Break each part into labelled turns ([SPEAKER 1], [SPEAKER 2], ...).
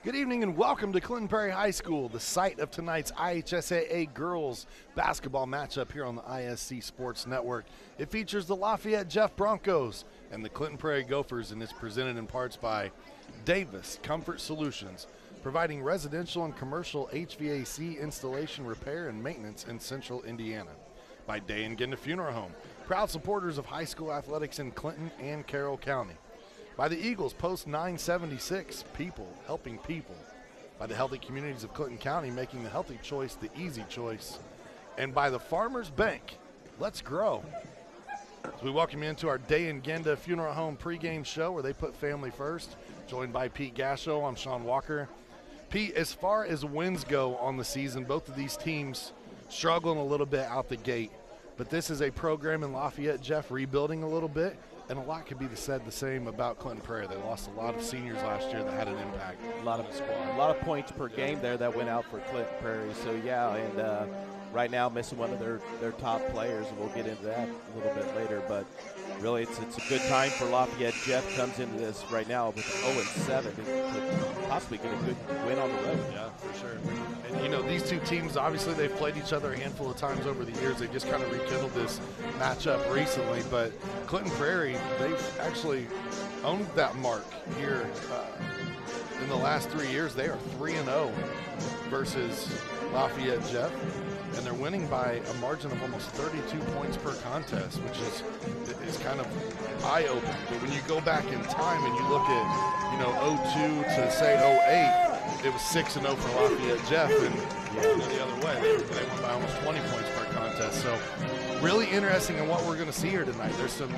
[SPEAKER 1] Good evening and welcome to Clinton Prairie High School, the site of tonight's IHSAA girls basketball matchup here on the ISC Sports Network. It features the Lafayette Jeff Broncos and the Clinton Prairie Gophers, and is presented in parts by Davis Comfort Solutions, providing residential and commercial HVAC installation, repair, and maintenance in Central Indiana. By Day and Genda Funeral Home, proud supporters of high school athletics in Clinton and Carroll County. By the Eagles Post 976, people helping people. By the Healthy Communities of Clinton County, making the healthy choice the easy choice. And by the Farmers Bank, let's grow. As we welcome you into our Day and Genda Funeral Home pregame show where they put family first, joined by Pete Gasho. I'm Sean Walker. Pete, as far as wins go on the season, both of these teams struggling a little bit out the gate. But this is a program in Lafayette, Jeff, rebuilding a little bit. And a lot could be said the same about Clinton Prairie. They lost a lot of seniors last year that had an impact.
[SPEAKER 2] A lot of points per game there that went out for Clinton Prairie. So, yeah, and right now missing one of their top players, and we'll get into that a little bit later. But really, it's a good time for Lafayette. Jeff comes into this right now with 0-7. Could possibly get a good win on the road.
[SPEAKER 1] Yeah, for sure. And, you know, these two teams, obviously they've played each other a handful of times over the years. They just kind of rekindled this matchup recently. But Clinton Prairie, they've actually owned that mark here in the last 3 years. They are 3-0 versus Lafayette Jeff. And they're winning by a margin of almost 32 points per contest, which is kind of eye-opening. But when you go back in time and you look at, you know, 02 to say 08, it was 6-0 for Lafayette Jeff, and the other way, they won by almost 20 points per contest. So really interesting in what we're going to see here tonight. There's some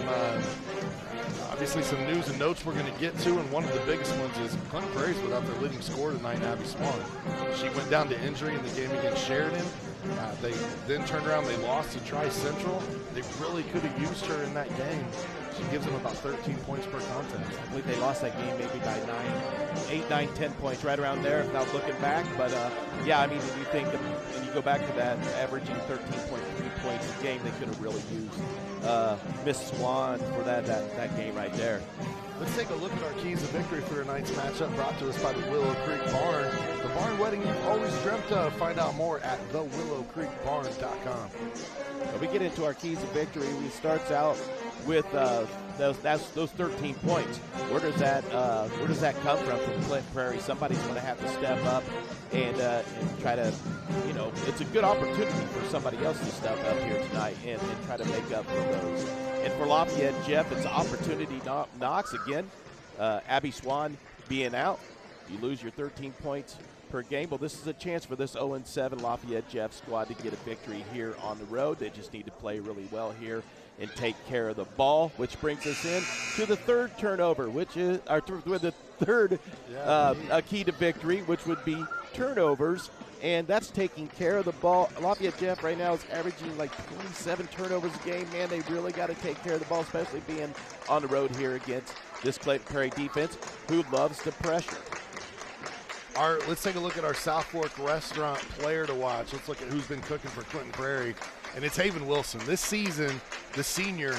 [SPEAKER 1] obviously some news and notes we're going to get to, and one of the biggest ones is Clinton Prairie's without their leading scorer tonight, Abby Swan. She went down to injury in the game against Sheridan. They then turned around, they lost to Tri-Central. They really could have used her in that game. She gives them about 13 points per contest.
[SPEAKER 2] I believe they lost that game maybe by 8, 9, 10 points, right around there, without looking back. But, yeah, I mean, if you think, and you go back to that, averaging 13.3 points a game, they could have really used Miss Swan for that game right there.
[SPEAKER 1] Let's take a look at our keys of victory for tonight's matchup, brought to us by the Willow Creek Barn. The barn wedding you've always dreamt of. Find out more at thewillowcreekbarn.com.
[SPEAKER 2] When we get into our keys of victory, we starts out with those 13 points. Where does that come from Clinton Prairie? Somebody's going to have to step up and try to, you know, it's a good opportunity for somebody else to step up here tonight and try to make up for those. And for Lafayette Jeff, it's opportunity knocks again. Abby Swan being out, you lose your 13 points per game. Well, this is a chance for this 0-7 Lafayette Jeff squad to get a victory here on the road. They just need to play really well here and take care of the ball, which brings us in to the third turnover, which is with the third key to victory, which would be turnovers. And that's taking care of the ball. Lafayette Jeff right now is averaging like 27 turnovers a game. Man, they really got to take care of the ball, especially being on the road here against this Clinton Prairie defense, who loves the pressure.
[SPEAKER 1] Let's take a look at our South Fork restaurant player to watch. Let's look at who's been cooking for Clinton Prairie, and it's Haven Wilson. This season, the senior,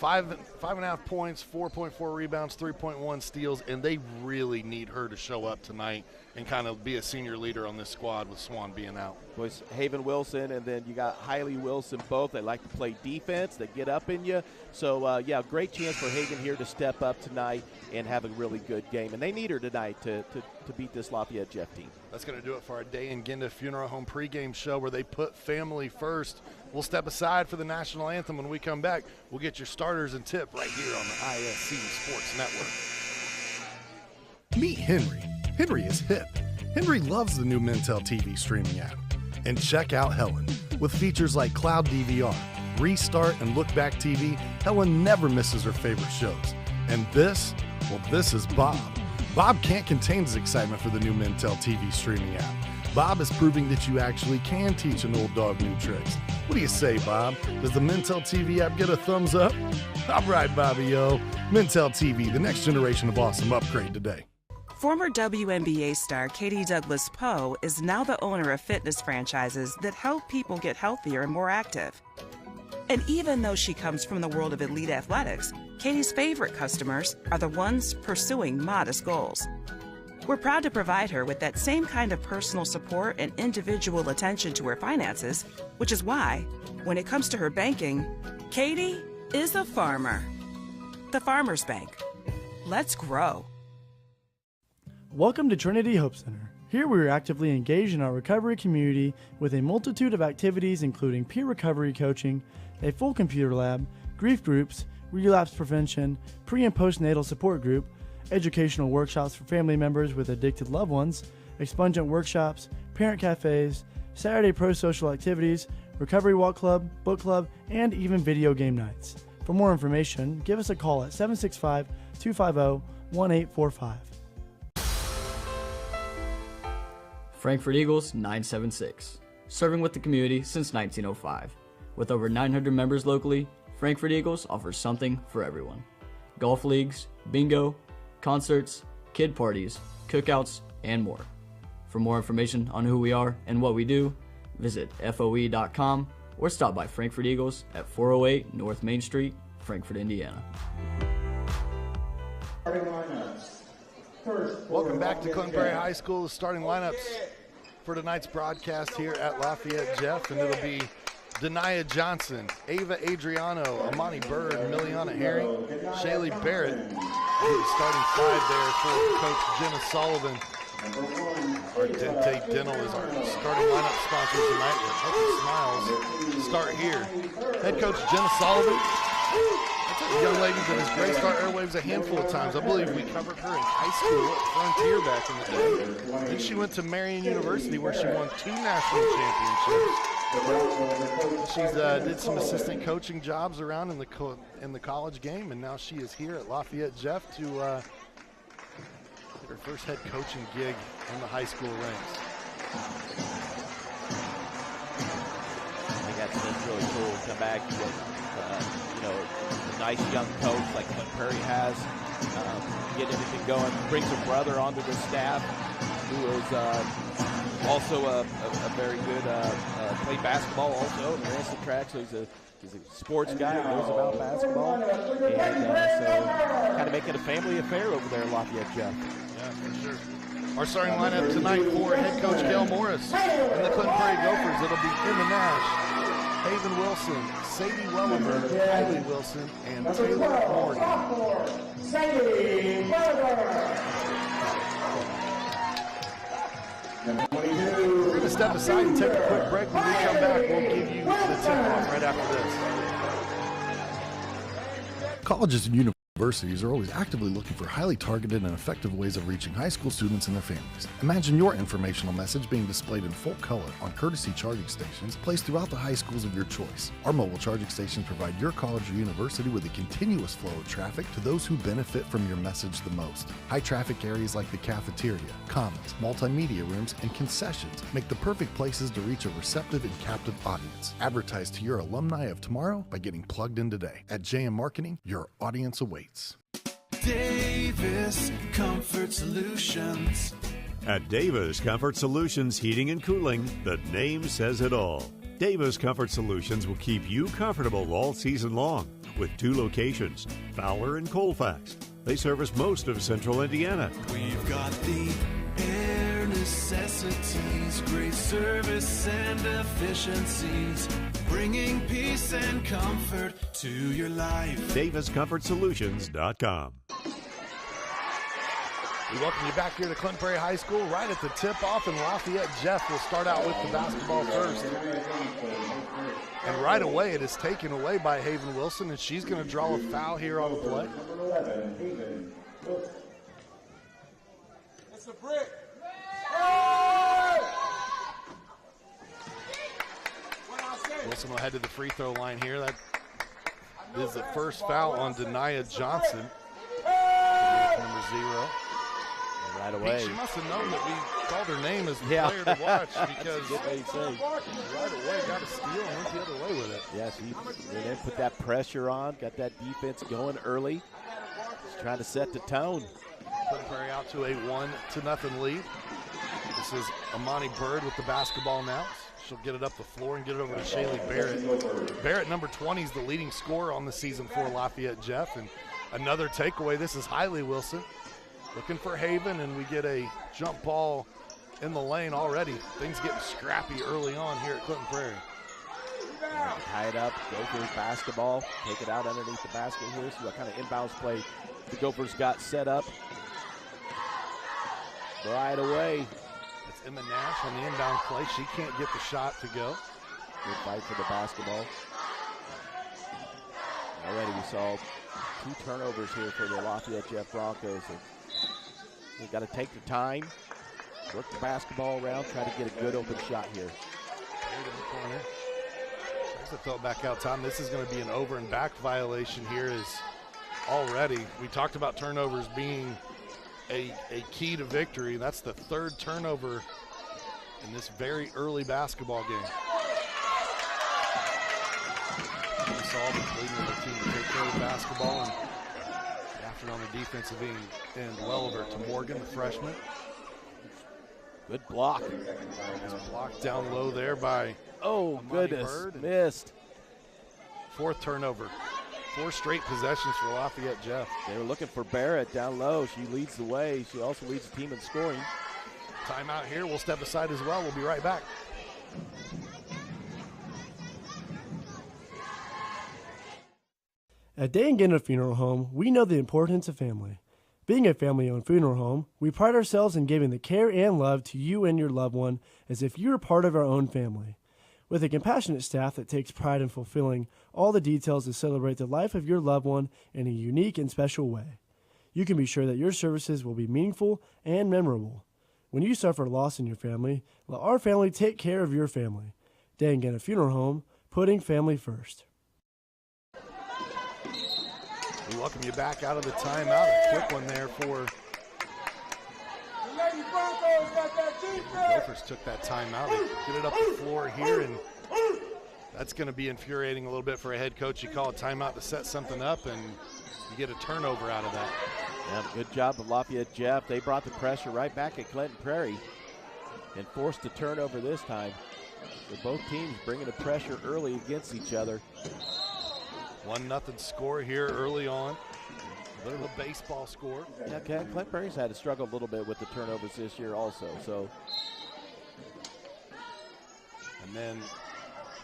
[SPEAKER 1] 5.5 points, 4.4 rebounds, 3.1 steals, and they really need her to show up tonight and kind of be a senior leader on this squad with Swan being out.
[SPEAKER 2] Boys, Haven Wilson, and then you got Hailey Wilson both. They like to play defense. They get up in you. So, yeah, great chance for Haven here to step up tonight and have a really good game. And they need her tonight to beat this Lafayette Jeff team.
[SPEAKER 1] That's going to do it for our Day and Genda Funeral Home pregame show where they put family first. We'll step aside for the national anthem. When we come back, we'll get your starters and tip right here on the ISC Sports Network. Meet Henry. Henry is hip. Henry loves the new Mintel TV streaming app. And check out Helen. With features like Cloud DVR, Restart, and Look Back TV, Helen never misses her favorite shows. And this is Bob. Bob can't contain his excitement for the new Mintel TV streaming app. Bob is proving that you actually can teach an old dog new tricks. What do you say, Bob? Does the Mintel TV app get a thumbs up? All right, Bobby-o. Mintel TV, the next generation of awesome, upgrade today.
[SPEAKER 3] Former WNBA star Katie Douglas Poe is now the owner of fitness franchises that help people get healthier and more active. And even though she comes from the world of elite athletics, Katie's favorite customers are the ones pursuing modest goals. We're proud to provide her with that same kind of personal support and individual attention to her finances, which is why, when it comes to her banking, Katie is a farmer. The Farmers Bank. Let's grow.
[SPEAKER 4] Welcome to Trinity Hope Center. Here we are actively engaged in our recovery community with a multitude of activities including peer recovery coaching, a full computer lab, grief groups, relapse prevention, pre- and postnatal support group, educational workshops for family members with addicted loved ones, expungent workshops, parent cafes, Saturday pro-social activities, recovery walk club, book club, and even video game nights. For more information, give us a call at 765-250-1845.
[SPEAKER 5] Frankfort Eagles 976, serving with the community since 1905. With over 900 members locally, Frankfort Eagles offers something for everyone. Golf leagues, bingo, concerts, kid parties, cookouts, and more. For more information on who we are and what we do, visit FOE.com or stop by Frankfort Eagles at 408 North Main Street, Frankfort, Indiana.
[SPEAKER 1] Welcome back to Clinton Prairie High School. The starting lineups for tonight's broadcast here at Lafayette, Jeff, and it'll be Denia Johnson, Ava Adriano, Amani Bird, Miliana Herring, Shaylee Barrett. The starting five there for Coach Jenna Sullivan. Our Dente Dental is our starting lineup sponsor tonight. Healthy Smiles start here. Head Coach Jenna Sullivan. That's a young lady that has graced our airwaves a handful of times. I believe we covered her in high school at Frontier back in the day. Then she went to Marion University where she won 2 national championships. She's did some assistant coaching jobs around in the college game, and now she is here at Lafayette, Jeff, to get her first head coaching gig in the high school ranks.
[SPEAKER 2] I think that's really cool to come back with, a nice young coach like Clint Prairie has, get everything going, brings her brother onto the staff, who is also a very good, played basketball also, and ran some track, so he's a sports guy, knows about basketball, and so kind of making a family affair over there in Lafayette, Jeff.
[SPEAKER 1] Yeah, for sure. Our starting lineup tonight for head coach Gail Morris and the Clinton Prairie Gophers, it'll be Emma Nash, Haven Wilson, Sadie Welliver, Kylie Wilson, and Taylor Morgan. We're going to step aside and take a quick break. When we come back, we'll give you the tip-off right after this. Colleges and universities are always actively looking for highly targeted and effective ways of reaching high school students and their families. Imagine your informational message being displayed in full color on courtesy charging stations placed throughout the high schools of your choice. Our mobile charging stations provide your college or university with a continuous flow of traffic to those who benefit from your message the most. High traffic areas like the cafeteria, commons, multimedia rooms, and concessions make the perfect places to reach a receptive and captive audience. Advertise to your alumni of tomorrow by getting plugged in today. At JM Marketing, your audience awaits.
[SPEAKER 6] Davis Comfort Solutions.
[SPEAKER 7] At Davis Comfort Solutions Heating and Cooling, the name says it all. Davis Comfort Solutions will keep you comfortable all season long with 2 locations, Fowler and Colfax. They service most of central Indiana.
[SPEAKER 6] We've got the bare necessities, great service and efficiencies, bringing peace and comfort to your life.
[SPEAKER 7] DavisComfortSolutions.com.
[SPEAKER 1] We welcome you back here to Clinton Prairie High School right at the tip-off in Lafayette. Jeff will start out with the basketball first. And right away it is taken away by Haven Wilson, and she's going to draw a foul here on the play.
[SPEAKER 8] It's a brick.
[SPEAKER 1] Wilson will head to the free throw line here. That is the first foul on Denia Johnson. Number 0.
[SPEAKER 2] Right away.
[SPEAKER 1] She must have known that we called her name as the player to watch because right away got a steal and went the other way with it.
[SPEAKER 2] Yeah, she then put that pressure on, got that defense going early. Just trying to set the tone.
[SPEAKER 1] Clinton Prairie out to a 1-0 lead. This is Amani Bird with the basketball now. She'll get it up the floor and get it over to Shaylee Barrett. Barrett, number 20, is the leading scorer on the season for Lafayette, Jeff. And another takeaway, this is Hailey Wilson. Looking for Haven, and we get a jump ball in the lane already. Things getting scrappy early on here at Clinton Prairie.
[SPEAKER 2] Tie it up, Gophers basketball, take it out underneath the basket here. See what kind of inbounds play the Gophers got set up. Right away.
[SPEAKER 1] That's Emma Nash on the inbound play. She can't get the shot to go.
[SPEAKER 2] Good fight for the basketball. Already we saw 2 turnovers here for the Lafayette Jeff Broncos. They've got to take the time, work the basketball around, try to get a good open shot here.
[SPEAKER 1] Right in the corner. There's a throw back out time. This is going to be an over and back violation here is already. We talked about turnovers being a key to victory. That's the 3rd turnover in this very early basketball game. Leading the team to take care of the basketball, and after on the defensive end, well over to Morgan, the freshman.
[SPEAKER 2] Good block.
[SPEAKER 1] It's blocked down low there by
[SPEAKER 2] goodness, missed.
[SPEAKER 1] 4th turnover. 4 straight possessions for Lafayette Jeff.
[SPEAKER 2] They were looking for Barrett down low. She leads the way. She also leads the team in scoring.
[SPEAKER 1] Timeout here. We'll step aside as well. We'll be right back.
[SPEAKER 4] At Day and Ginna Funeral Home, we know the importance of family. Being a family-owned funeral home, we pride ourselves in giving the care and love to you and your loved one as if you are part of our own family. With a compassionate staff that takes pride in fulfilling all the details to celebrate the life of your loved one in a unique and special way, you can be sure that your services will be meaningful and memorable. When you suffer loss in your family, let our family take care of your family. Day and Ginna Funeral Home, putting family first.
[SPEAKER 1] We welcome you back out of the timeout. A quick one there for the Gophers. Took that timeout. They get it up the floor here, and that's going to be infuriating a little bit for a head coach. You call a timeout to set something up, and you get a turnover out of that.
[SPEAKER 2] Yeah, good job of Lafayette Jeff. They brought the pressure right back at Clinton Prairie and forced a turnover this time. So both teams bringing the pressure early against each other.
[SPEAKER 1] 1-0 score here early on. A bit of a baseball score.
[SPEAKER 2] Yeah, Clinton Prairie's had to struggle a little bit with the turnovers this year also. So,
[SPEAKER 1] and then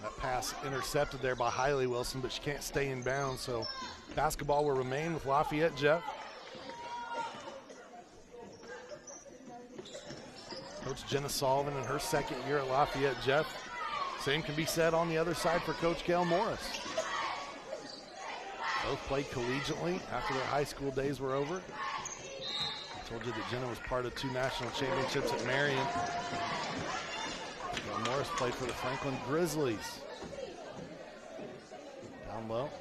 [SPEAKER 1] that pass intercepted there by Hailey Wilson, but she can't stay in bounds. So basketball will remain with Lafayette Jeff. Coach Jenna Sullivan in her 2nd year at Lafayette Jeff. Same can be said on the other side for Coach Gail Morris. Both played collegiately after their high school days were over. I told you that Jenna was part of 2 national championships at Marion. Gail Morris played for the Franklin Grizzlies. Down low.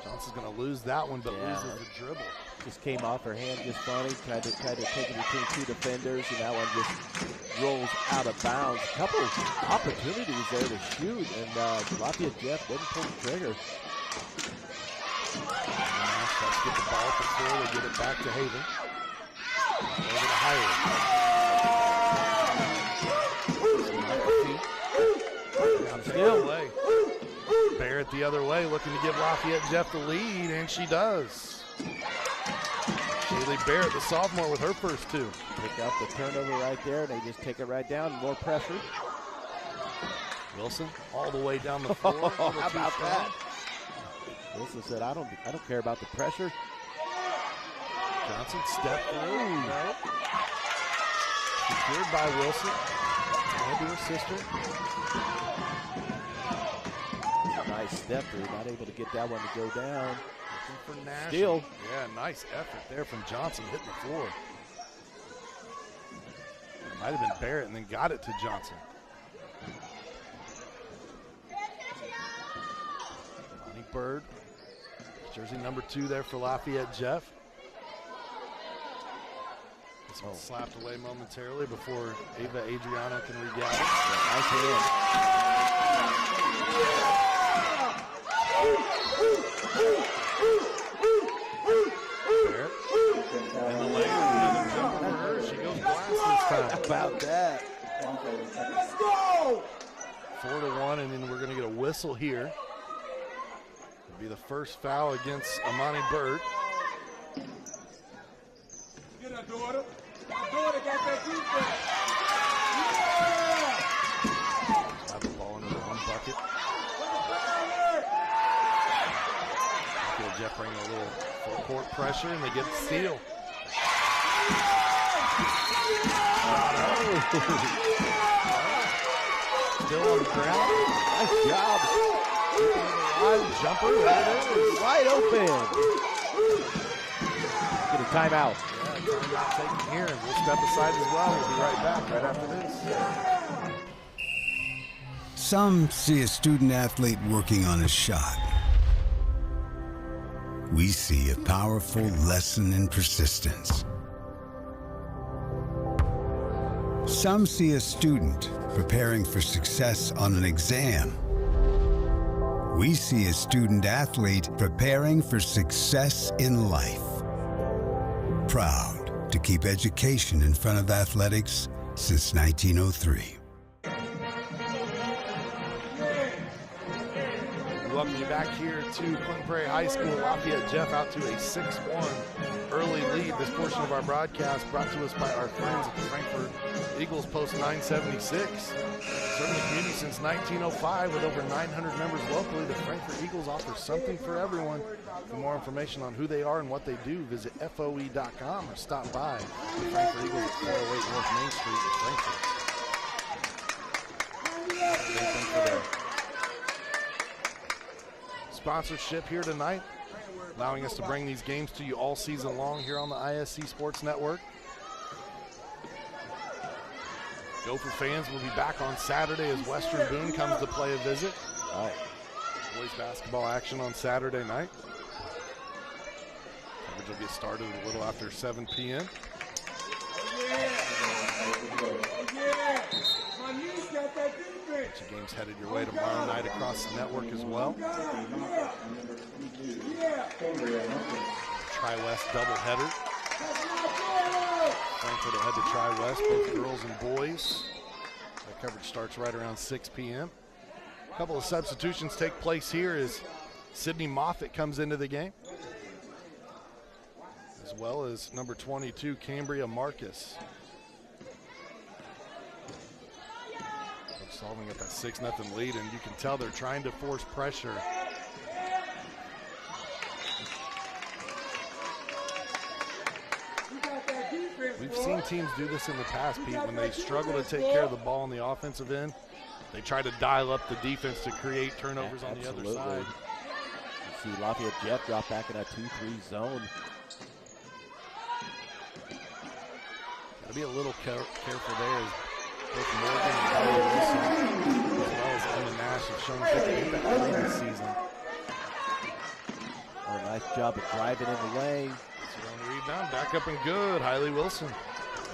[SPEAKER 1] Johnson's going to lose that one, but loses the dribble.
[SPEAKER 2] Just came off her hand just funny. Tried to take it between 2 defenders, and that one just rolls out of bounds. A couple of opportunities there to shoot, and Lafayette Jeff didn't pull the trigger.
[SPEAKER 1] Let's get the ball at the floor. They get it back to Haven. Over to Hayward. Still away. Barrett the other way, looking to give Lafayette Jeff the lead, and she does. Shaylee Barrett, the sophomore, with her first 2.
[SPEAKER 2] Pick up the turnover right there. They just take it right down. More pressure.
[SPEAKER 1] Wilson all the way down the floor.
[SPEAKER 2] How about that? Wilson said, I don't care about the pressure.
[SPEAKER 1] Johnson stepped through. No. Secured by Wilson. Maybe her sister.
[SPEAKER 2] Nice step through. Not able to get that one to go down.
[SPEAKER 1] Looking for Nash.
[SPEAKER 2] Steal.
[SPEAKER 1] Yeah, nice effort there from Johnson hitting the floor. Might have been Barrett and then got it to Johnson. Bonnie Bird. Jersey number 2 there for Lafayette Jeff. This one slapped away momentarily before Ava Adriana can regather.
[SPEAKER 2] Yeah, nice hand.
[SPEAKER 1] Barrett. And the lane, another jumper for her. She goes blast this time.
[SPEAKER 2] How about that?
[SPEAKER 1] Let's go! 4-1, and then we're going to get a whistle here. It'll be the first foul against Amani Bird.
[SPEAKER 8] daughter. My daughter got that defense.
[SPEAKER 1] Have the ball into the one bucket. I feel Jeff bringing a little full court pressure, and they get the steal. Still on the ground.
[SPEAKER 2] Nice job.
[SPEAKER 1] Wide jumper. There it is.
[SPEAKER 2] Wide open. Get a timeout.
[SPEAKER 1] Yeah, timeout taken here, and we'll step aside as well. We'll be right back right after this.
[SPEAKER 9] Some see a student athlete working on a shot. We see a powerful lesson in persistence. Some see a student preparing for success on an exam. We see a student athlete preparing for success in life. Proud to keep education in front of athletics since 1903.
[SPEAKER 1] Welcome you back here to Clinton Prairie High School. Lafayette Jeff out to a 6-1 early lead. This portion of our broadcast brought to us by our friends at the Frankfort Eagles Post 976. Serving the community since 1905 with over 900 members locally, the Frankfort Eagles offer something for everyone. For more information on who they are and what they do, visit FOE.com or stop by the Frankfort Eagles at 408 North Main Street in Frankfort. Anything for their sponsorship here tonight, allowing us to bring these games to you all season long here on the ISC Sports Network. Gopher fans will be back on Saturday as Western Boone comes to play a visit. Boys basketball action on Saturday night. Coverage will get started a little after 7 p.m. Bunch of games headed your way tomorrow night across the network as well. Tri-West doubleheader. Frankfort will head to Tri-West, both girls and boys. That coverage starts right around 6 p.m. A couple of substitutions take place here as Sydney Moffitt comes into the game, as well as number 22, Cambria Marcus. Solving up that 6-0 lead, and you can tell they're trying to force pressure. We've seen teams do this in the past, Pete, when they struggle to take care of the ball on the offensive end. They try to dial up the defense to create turnovers on the other side.
[SPEAKER 2] You see Lafayette Jeff drop back in that 2-3 zone.
[SPEAKER 1] Got to be a little careful there as both Morgan and Holly Wilson, as well as Emma Nash, have shown that they can hit that play this season.
[SPEAKER 2] Oh, nice job of driving in the lane.
[SPEAKER 1] On the rebound, back up and good, Hailey Wilson.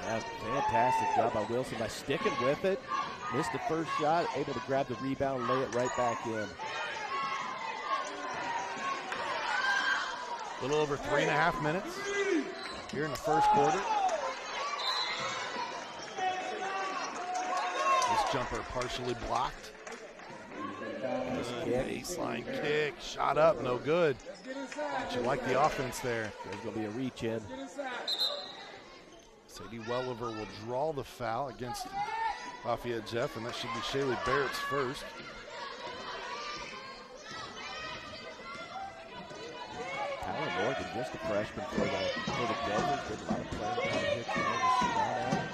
[SPEAKER 2] Yeah, fantastic job by Wilson by sticking with it. Missed the first shot, able to grab the rebound, lay it right back in.
[SPEAKER 1] A little over 3.5 minutes here in the first quarter. This jumper partially blocked. Baseline kick, shot up, no good. But you like the offense there.
[SPEAKER 2] There's going to be a reach in.
[SPEAKER 1] Sadie Welliver will draw the foul against Lafayette Jeff, and that should be Shaylee Barrett's first.
[SPEAKER 2] Tyler Morgan, just a freshman for the Gophers. Did a lot of playing time here tonight with Savannah.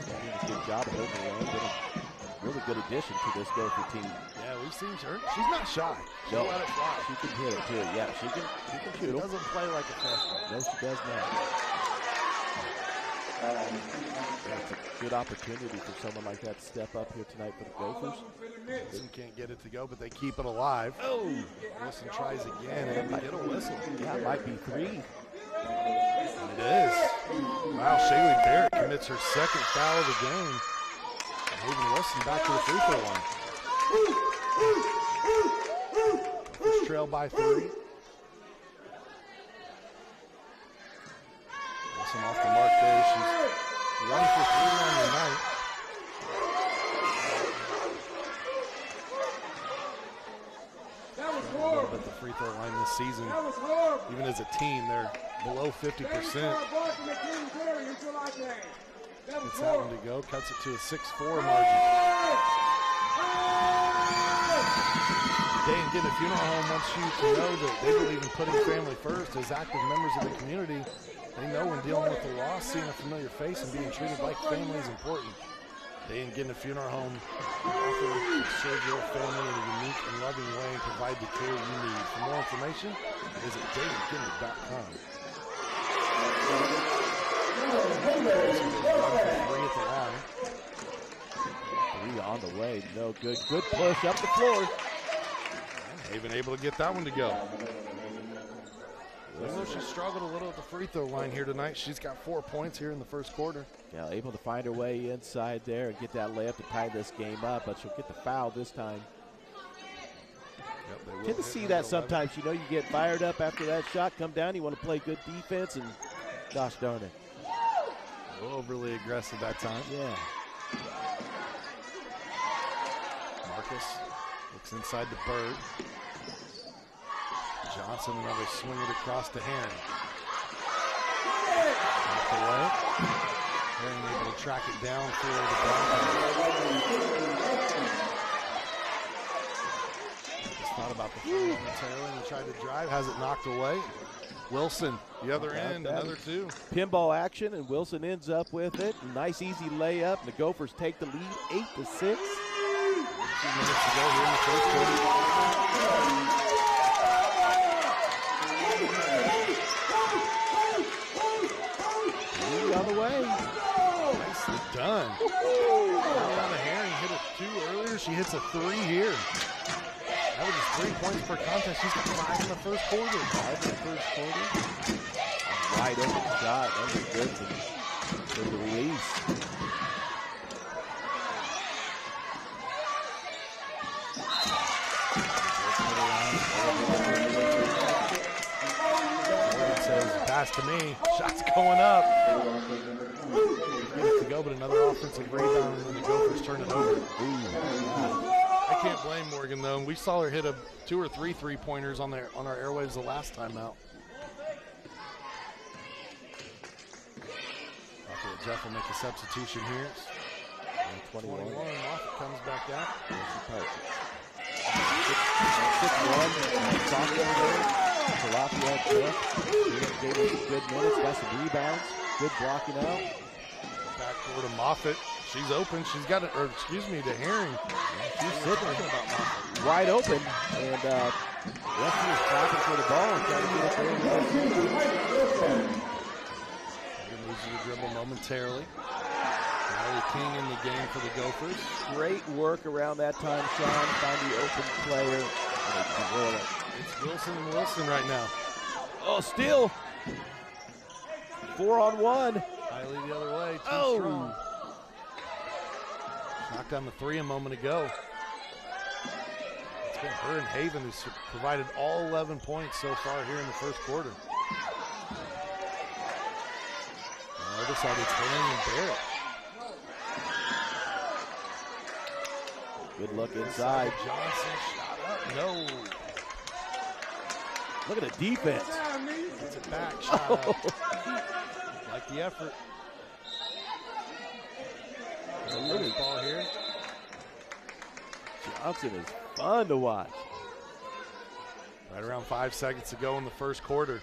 [SPEAKER 2] Doing a good job of overlaying. Been a really good addition to this Gopher team.
[SPEAKER 1] Yeah, we've seen her. She's not shy. She'll let it fly.
[SPEAKER 2] She can hit it too. Yeah, she can shoot.
[SPEAKER 1] She doesn't play like a freshman.
[SPEAKER 2] No, she does not. It's a good opportunity for someone like that to step up here tonight for the Gophers.
[SPEAKER 1] Wilson can't get it to go, but they keep it alive. Oh! Wilson tries again, and they get a whistle.
[SPEAKER 2] Yeah, it might be 3.
[SPEAKER 1] And it is. Wow, Shaylee Barrett commits her second foul of the game. And moving Wilson back to the free throw line. Gophers trail by 3. Wilson off the mark there. She's 1 for 3 on the night. A little bit the free throw line this season. Even as a team, they're below 50%. Gets that one to go, cuts it to a 6-4 margin. Dayton getting a funeral home wants you to know that they believe in putting family first. As active members of the community, they know when dealing with the loss, seeing a familiar face and being treated like family is important. Dayton getting a funeral home offer to serve your family in a unique and loving way and provide the care you need. For more information, visit DaytonKinder.com. Three at the line.
[SPEAKER 2] Three on the way. No good. Good push up the floor.
[SPEAKER 1] Even able to get that one to go. Even though she struggled a little at the free throw line here tonight, she's got 4 points here in the first quarter.
[SPEAKER 2] Yeah, able to find her way inside there and get that layup to tie this game up, but she'll get the foul this time.
[SPEAKER 1] Yep,
[SPEAKER 2] Tend to see that sometimes. You know, you get fired up after that shot, come down, you want to play good defense, and gosh darn it.
[SPEAKER 1] A little overly aggressive that time.
[SPEAKER 2] Yeah.
[SPEAKER 1] Marcus looks inside the Bird. Johnson, another swing it across to Herring. Off the way. Herring able to track it down for the Just thought about the throw momentarily and tried to drive. Has it knocked away. Wilson, the other end, another two.
[SPEAKER 2] Pinball action, and Wilson ends up with it. Nice, easy layup. And the Gophers take the lead, 8-6.
[SPEAKER 1] 2 minutes to go here in the first quarter.
[SPEAKER 2] On the way.
[SPEAKER 1] Nicely done. Ariana Herring hit a 2 earlier. She hits a 3 here. That was just 3 points per contest. She's got 5 in the first quarter. 5 in the first quarter.
[SPEAKER 2] Wide open shot. That was good for the release.
[SPEAKER 1] Says pass to me. Shots going up. Get it to go, but another offensive rebound, and the Gophers turn it over. I can't blame Morgan though. We saw her hit a 2 or 3 3-pointers on our airwaves the last time out. Okay, Jeff will make a substitution here. 21. Moffitt comes back out.
[SPEAKER 2] 6-1. Sophomore there. For Lafayette, gave us good minutes, got some rebounds, good blocking out.
[SPEAKER 1] Backdoor to Moffitt. She's open. She's got it, or excuse me, to Herring. She's sitting about Moffitt.
[SPEAKER 2] Wide open, and Rusty is fighting for the ball and trying to get up there.
[SPEAKER 1] Loses the dribble momentarily. Natalie King in the game for the Gophers.
[SPEAKER 2] Great work around that time, Sean. Find the open player.
[SPEAKER 1] It's Wilson and Wilson right now.
[SPEAKER 2] Oh, still 4-on-1.
[SPEAKER 1] Kylie the other way, too strong. Knocked down the 3 a moment ago. It's been her and Haven who's provided all 11 points so far here in the first quarter. On the other side, it's Herring and Barrett.
[SPEAKER 2] Good look inside.
[SPEAKER 1] Johnson shot up. No.
[SPEAKER 2] Look at the defense.
[SPEAKER 1] It's a back shot up. Like the effort. There's a little ball here.
[SPEAKER 2] Johnson is fun to watch.
[SPEAKER 1] Right around 5 seconds to go in the first quarter.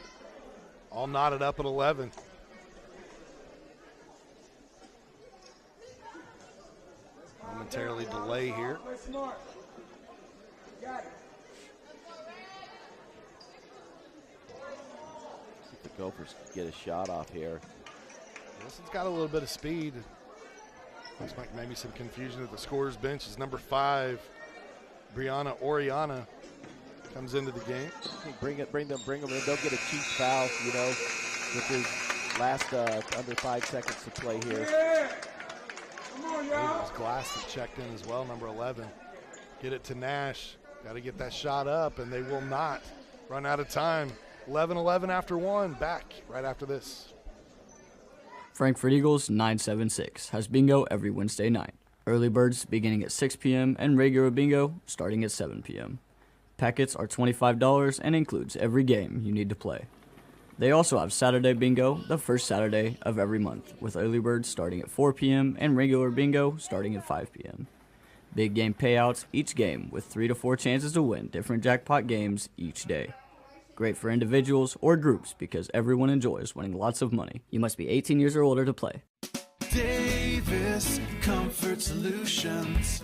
[SPEAKER 1] All knotted up at 11. Momentarily delay here.
[SPEAKER 2] The Gophers get a shot off here.
[SPEAKER 1] Wilson's got a little bit of speed. Looks like maybe some confusion at the scorer's bench. Is number 5, Brianna Oriana, comes into the game.
[SPEAKER 2] Bring them in. They'll get a cheap foul, you know, with his last under 5 seconds to play here.
[SPEAKER 1] It was Glass that checked in as well, number 11. Get it to Nash. Got to get that shot up, and they will not run out of time. 11-11 after 1. Back right after this.
[SPEAKER 5] Frankfort Eagles 976 has bingo every Wednesday night. Early birds beginning at 6 p.m. and regular bingo starting at 7 p.m. Packets are $25 and includes every game you need to play. They also have Saturday Bingo the first Saturday of every month, with early birds starting at 4 p.m. and regular bingo starting at 5 p.m. Big game payouts each game with 3 to 4 chances to win different jackpot games each day. Great for individuals or groups because everyone enjoys winning lots of money. You must be 18 years or older to play.
[SPEAKER 6] Davis Comfort Solutions.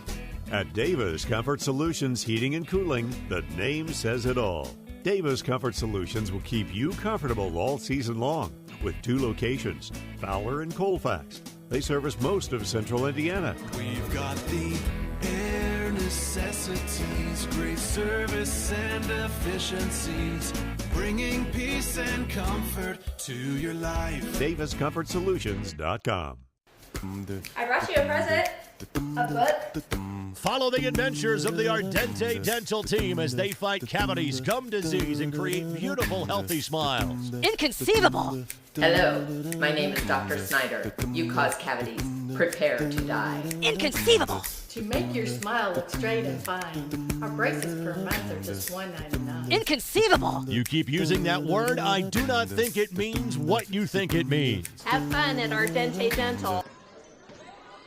[SPEAKER 7] At Davis Comfort Solutions Heating and Cooling, the name says it all. Davis Comfort Solutions will keep you comfortable all season long with 2 locations, Fowler and Colfax. They service most of central Indiana.
[SPEAKER 6] We've got the air necessities, great service and efficiencies, bringing peace and comfort to your life.
[SPEAKER 7] DavisComfortSolutions.com.
[SPEAKER 10] I brought you a present. A book.
[SPEAKER 11] Follow the adventures of the Ardente Dental team as they fight cavities, gum disease, and create beautiful, healthy smiles.
[SPEAKER 10] Inconceivable. Hello, my name is Dr. Snyder. You cause cavities. Prepare to die. Inconceivable.
[SPEAKER 12] To make your smile look straight and fine, our braces per month are just $1.99.
[SPEAKER 10] Inconceivable.
[SPEAKER 11] You keep using that word, I do not think it means what you think it means.
[SPEAKER 12] Have fun at Ardente Dental.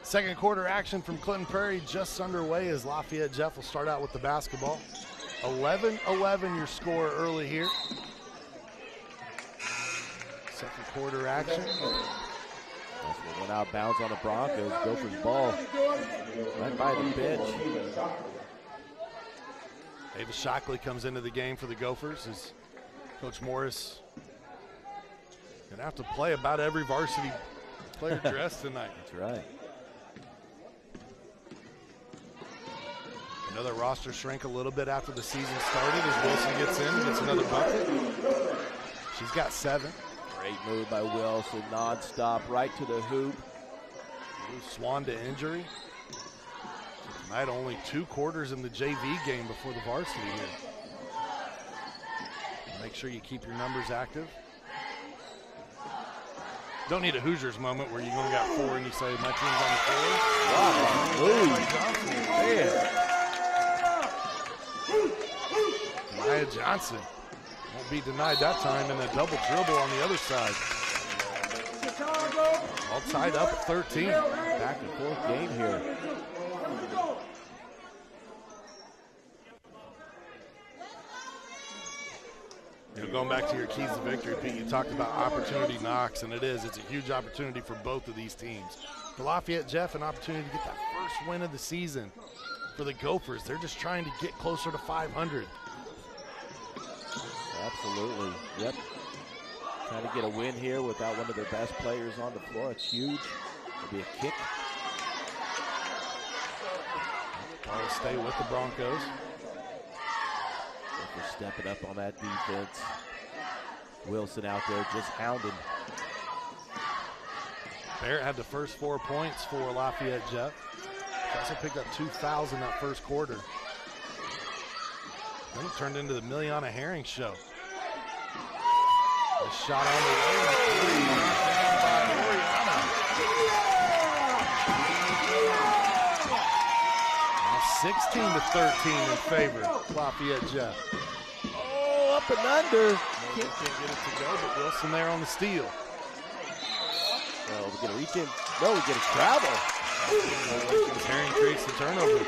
[SPEAKER 1] Second quarter action from Clinton Prairie just underway as Lafayette Jeff will start out with the basketball. 11-11 your score early here. Second quarter action.
[SPEAKER 2] Went out of bounds on the Broncos. Gophers ball right by the pitch.
[SPEAKER 1] Davis Shockley comes into the game for the Gophers as Coach Morris going to have to play about every varsity player dressed tonight.
[SPEAKER 2] That's right.
[SPEAKER 1] Another roster shrink a little bit after the season started as Wilson gets in and gets another bucket. She's got 7.
[SPEAKER 2] Great move by Wilson, non-stop, right to the hoop.
[SPEAKER 1] Swan to injury. Tonight only 2 quarters in the JV game before the varsity here. Make sure you keep your numbers active. Don't need a Hoosiers moment where you only got 4 and you say, my team's on the floor.
[SPEAKER 2] Wow, man.
[SPEAKER 1] Maya Johnson won't be denied that time, and a double dribble on the other side. All tied up at 13.
[SPEAKER 2] Back and forth game here.
[SPEAKER 1] Going back to your keys to victory, Pete, you talked about opportunity knocks, and it's a huge opportunity for both of these teams. For Lafayette Jeff, an opportunity to get that first win of the season. For the Gophers, they're just trying to get closer to 500.
[SPEAKER 2] Absolutely, yep. Trying to get a win here without one of their best players on the floor. It's huge. It'll be a kick.
[SPEAKER 1] Ball will stay with the Broncos.
[SPEAKER 2] They're stepping up on that defense. Wilson out there just hounding.
[SPEAKER 1] Barrett had the first 4 points for Lafayette Jeff. She also picked up 2 fouls in that first quarter. Then it turned into the Miliana Herring show. A shot on the way. By Oriana. Now 16-13 in favor of Lafayette Jeff.
[SPEAKER 2] Oh, up and under.
[SPEAKER 1] Can't get it to go, but Wilson there on the steal.
[SPEAKER 2] Oh, we're going to reach in. No, we get a travel.
[SPEAKER 1] Herring creates the turnover.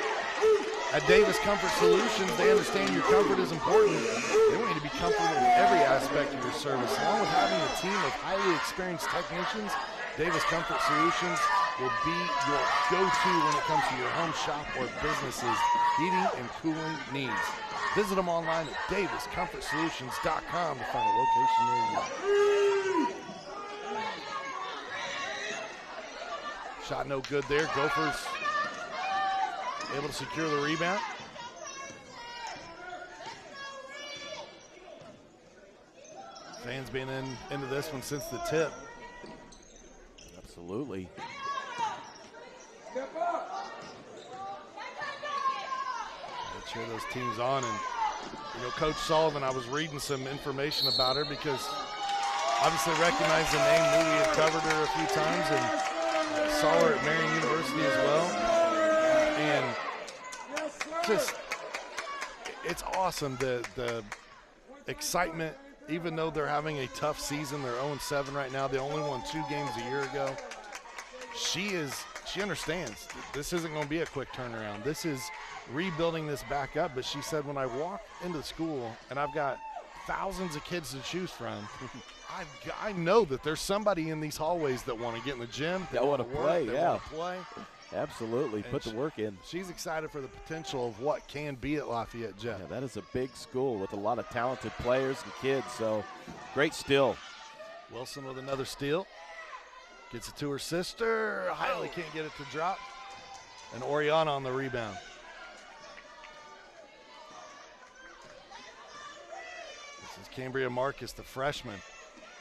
[SPEAKER 1] At Davis Comfort Solutions, they understand your comfort is important. They want you to be comfortable in every aspect of your service. Along with having a team of highly experienced technicians, Davis Comfort Solutions will be your go-to when it comes to your home shop or businesses' heating and cooling needs. Visit them online at DavisComfortSolutions.com to find a location near you. Shot no good there. Gophers able to secure the rebound. Fans being into this one since the tip.
[SPEAKER 2] Absolutely.
[SPEAKER 1] Cheer those teams on, and Coach Sullivan, I was reading some information about her because obviously recognized the name, knew we had covered her a few times, and saw her at Marion University as well. And just it's awesome, the excitement, even though they're having a tough season. They're 0-7 right now. They only won 2 games a year ago. She understands this isn't going to be a quick turnaround. This is rebuilding this back up. But she said, when I walk into the school and I've got thousands of kids to choose from, I know that there's somebody in these hallways that want to get in the gym.
[SPEAKER 2] That want to play,
[SPEAKER 1] want to play.
[SPEAKER 2] Absolutely,
[SPEAKER 1] And
[SPEAKER 2] put the work in.
[SPEAKER 1] She's excited for the potential of what can be at Lafayette, Jeff.
[SPEAKER 2] Yeah, that is a big school with a lot of talented players and kids, so great steal.
[SPEAKER 1] Wilson with another steal. Gets it to her sister. Hiley can't get it to drop. And Oriana on the rebound. This is Cambria Marcus, the freshman.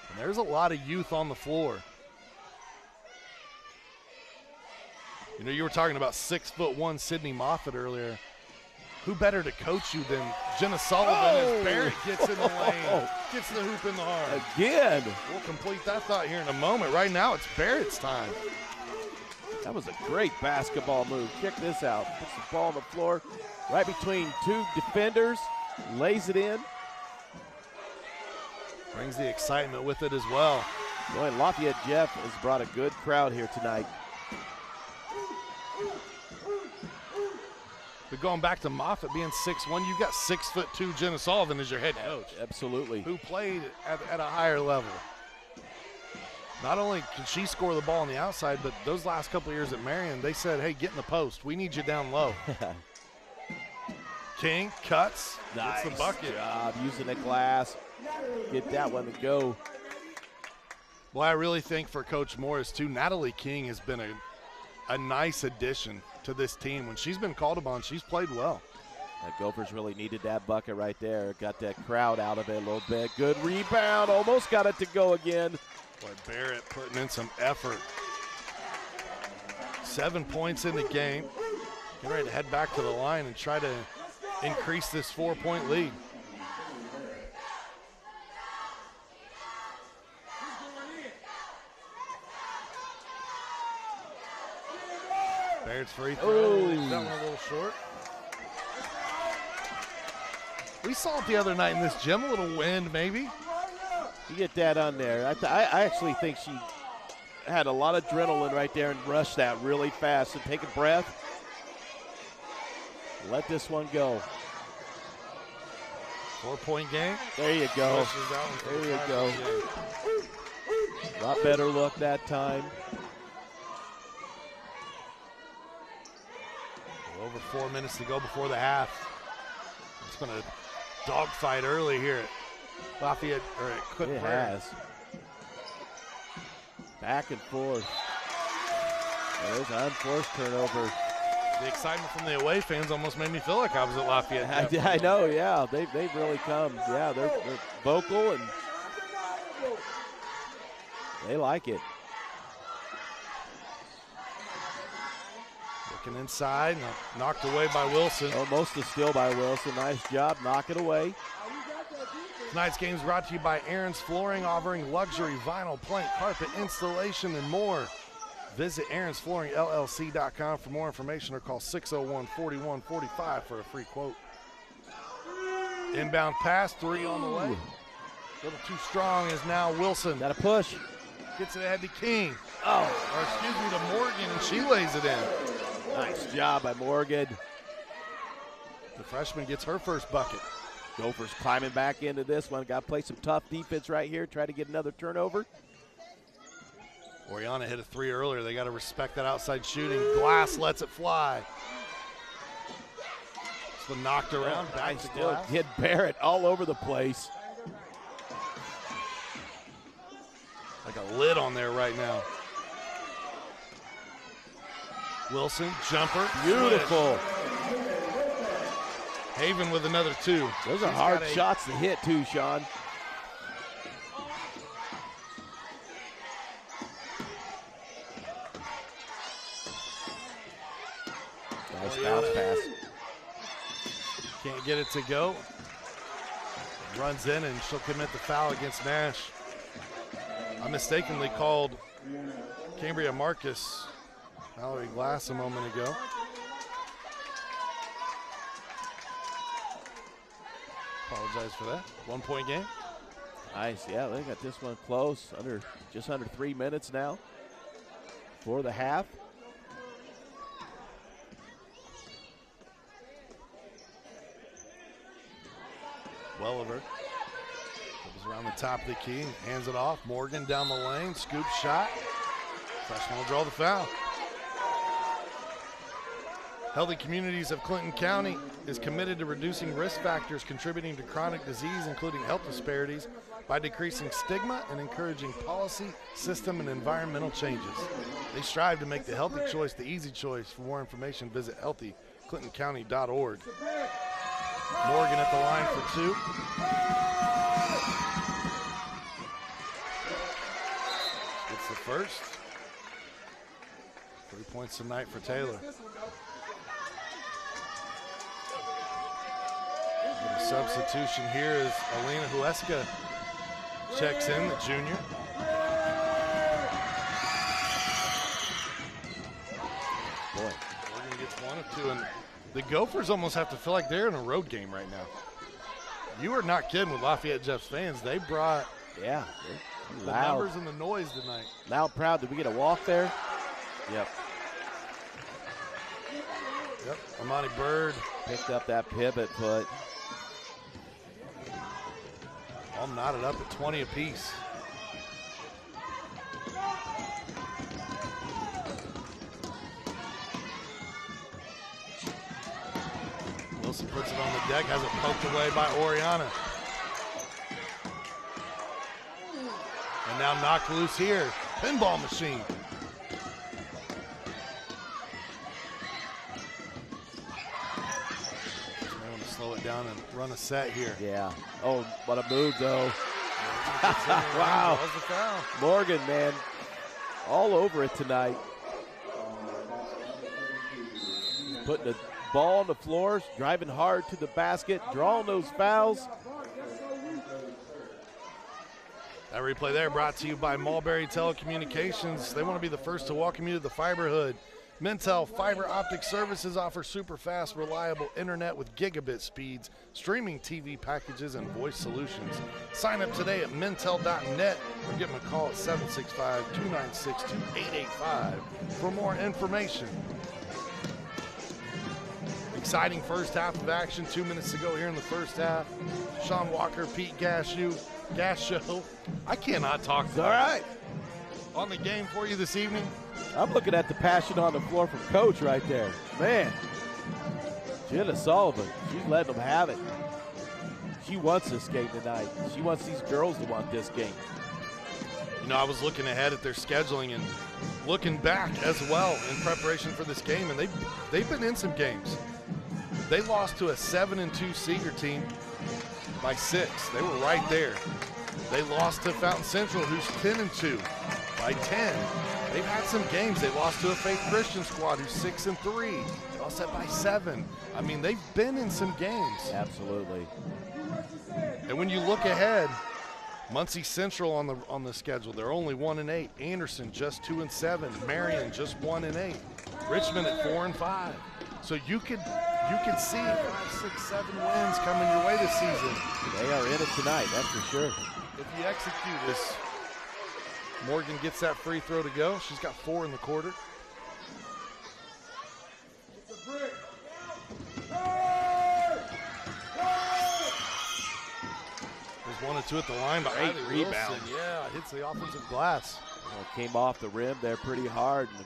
[SPEAKER 1] And there's a lot of youth on the floor. You know, you were talking about 6'1" Sydney Moffitt earlier. Who better to coach you than Jenna Sullivan as Barrett gets in the lane, gets the hoop in the heart.
[SPEAKER 2] Again.
[SPEAKER 1] We'll complete that thought here in a moment. Right now, it's Barrett's time.
[SPEAKER 2] That was a great basketball move. Check this out. Puts the ball on the floor right between 2 defenders, lays it in.
[SPEAKER 1] Brings the excitement with it as well.
[SPEAKER 2] Boy, Lafayette Jeff has brought a good crowd here tonight.
[SPEAKER 1] But going back to Moffitt being 6'1", you've got 6'2" Jenna Sullivan as your head coach.
[SPEAKER 2] Absolutely.
[SPEAKER 1] Who played at a higher level. Not only can she score the ball on the outside, but those last couple of years at Marion, they said, hey, get in the post. We need you down low. King cuts,
[SPEAKER 2] nice
[SPEAKER 1] gets the bucket.
[SPEAKER 2] Job using the glass. Get that one to go.
[SPEAKER 1] Well, I really think for Coach Morris, too, Natalie King has been a nice addition to this team. When she's been called upon, she's played well.
[SPEAKER 2] The Gophers really needed that bucket right there. Got that crowd out of it a little bit. Good rebound. Almost got it to go again.
[SPEAKER 1] Boy, Barrett putting in some effort. 7 points in the game. Getting ready to head back to the line and try to increase this 4-point lead. Barrett's free throw. That one a little short. We saw it the other night in this gym. A little wind, maybe.
[SPEAKER 2] You get that on there. I actually think she had a lot of adrenaline right there and rushed that really fast. And take a breath. Let this one go.
[SPEAKER 1] 4-point game.
[SPEAKER 2] There you go. There you go. A lot better look that time.
[SPEAKER 1] Over 4 minutes to go before the half. It's going to dogfight early here at Lafayette, or at Clinton Prairie.
[SPEAKER 2] It has. Back and forth. There's an unforced turnover.
[SPEAKER 1] The excitement from the away fans almost made me feel like I was at Lafayette.
[SPEAKER 2] I know, yeah. They've really come. Yeah, they're vocal and they like it.
[SPEAKER 1] Looking inside, knocked away by Wilson.
[SPEAKER 2] Almost a steal by Wilson. Nice job, knock it away.
[SPEAKER 1] Tonight's game is brought to you by Aaron's Flooring, offering luxury vinyl plank carpet installation and more. Visit aaronsflooringllc.com for more information or call 601-4145 for a free quote. Inbound pass, 3 on the way. A little too strong is now Wilson.
[SPEAKER 2] Got a push.
[SPEAKER 1] Gets it ahead to King. Or excuse me, to Morgan, and she lays it in.
[SPEAKER 2] Nice job by Morgan.
[SPEAKER 1] The freshman gets her first bucket.
[SPEAKER 2] Gophers climbing back into this one. Got to play some tough defense right here. Try to get another turnover.
[SPEAKER 1] Oriana hit a 3 earlier. They got to respect that outside shooting. Glass lets it fly. This one knocked around. Back to Glass.
[SPEAKER 2] Hit Barrett all over the place.
[SPEAKER 1] Like a lid on there right now. Wilson, jumper.
[SPEAKER 2] Beautiful.
[SPEAKER 1] Haven with another 2.
[SPEAKER 2] Those are hard shots to hit too, Sean. Nice bounce pass.
[SPEAKER 1] Can't get it to go. Runs in and she'll commit the foul against Nash. I mistakenly called Cambria Marcus Mallory Glass a moment ago. Apologize for that. 1 point game.
[SPEAKER 2] Nice, yeah, they got this one close. Just under 3 minutes now for the half.
[SPEAKER 1] Welliver goes around the top of the key, hands it off. Morgan down the lane, scoop shot. Freshman will draw the foul. Healthy Communities of Clinton County is committed to reducing risk factors contributing to chronic disease, including health disparities, by decreasing stigma and encouraging policy, system, and environmental changes. They strive to make the healthy choice the easy choice. For more information, visit healthyclintoncounty.org. Morgan at the line for two. Gets the first. 3 points tonight for Taylor. The substitution here is Alina Huesca checks in, the junior. Boy, Morgan gets one of two, and the Gophers almost have to feel like they're in a road game right now. You are not kidding with Lafayette Jeffs fans. They brought
[SPEAKER 2] the
[SPEAKER 1] numbers and the noise tonight.
[SPEAKER 2] Loud, proud. Did we get a walk there? Yep.
[SPEAKER 1] Yep, Amani Bird
[SPEAKER 2] picked up that pivot foot.
[SPEAKER 1] All knotted up at 20 apiece. Wilson puts it on the deck, has it poked away by Oriana. And now knocked loose here. Pinball machine. They want to slow it down and run a set here.
[SPEAKER 2] Yeah. Oh, what a move, though. Wow. Morgan, man, all over it tonight. Putting the ball on the floor, driving hard to the basket, drawing those fouls.
[SPEAKER 1] That replay there brought to you by Mulberry Telecommunications. They want to be the first to welcome you to the fiber hood. Mintel Fiber Optic Services offer super fast, reliable internet with gigabit speeds, streaming TV packages, and voice solutions. Sign up today at mintel.net or give them a call at 765-296-2885 for more information. Exciting first half of action. 2 minutes to go here in the first half. Sean Walker, Pete Gashow. I cannot talk.
[SPEAKER 2] All right.
[SPEAKER 1] On the game for you this evening.
[SPEAKER 2] I'm looking at the passion on the floor from Coach right there. Man, Jenna Sullivan, she's letting them have it. She wants this game tonight. She wants these girls to want this game.
[SPEAKER 1] You know, I was looking ahead at their scheduling and looking back as well in preparation for this game, and they've been in some games. They lost to a 7-2 Seeger team by 6. They were right there. They lost to Fountain Central, who's 10-2 by 10. They've had some games. They lost to a Faith Christian squad who's 6-3. They lost that by 7. I mean, they've been in some games.
[SPEAKER 2] Absolutely.
[SPEAKER 1] And when you look ahead, Muncie Central on the schedule, they're only 1-8. Anderson just 2-7. Marion just 1-8. Richmond at 4-5. So you could see 5, 6, 7 wins coming your way this season.
[SPEAKER 2] They are in it tonight, that's for sure.
[SPEAKER 1] If you execute this, Morgan gets that free throw to go. She's got 4 in the quarter. There's 1 or 2 at the line, but
[SPEAKER 2] great rebound.
[SPEAKER 1] Yeah, hits the offensive glass.
[SPEAKER 2] Well, came off the rim there pretty hard, and the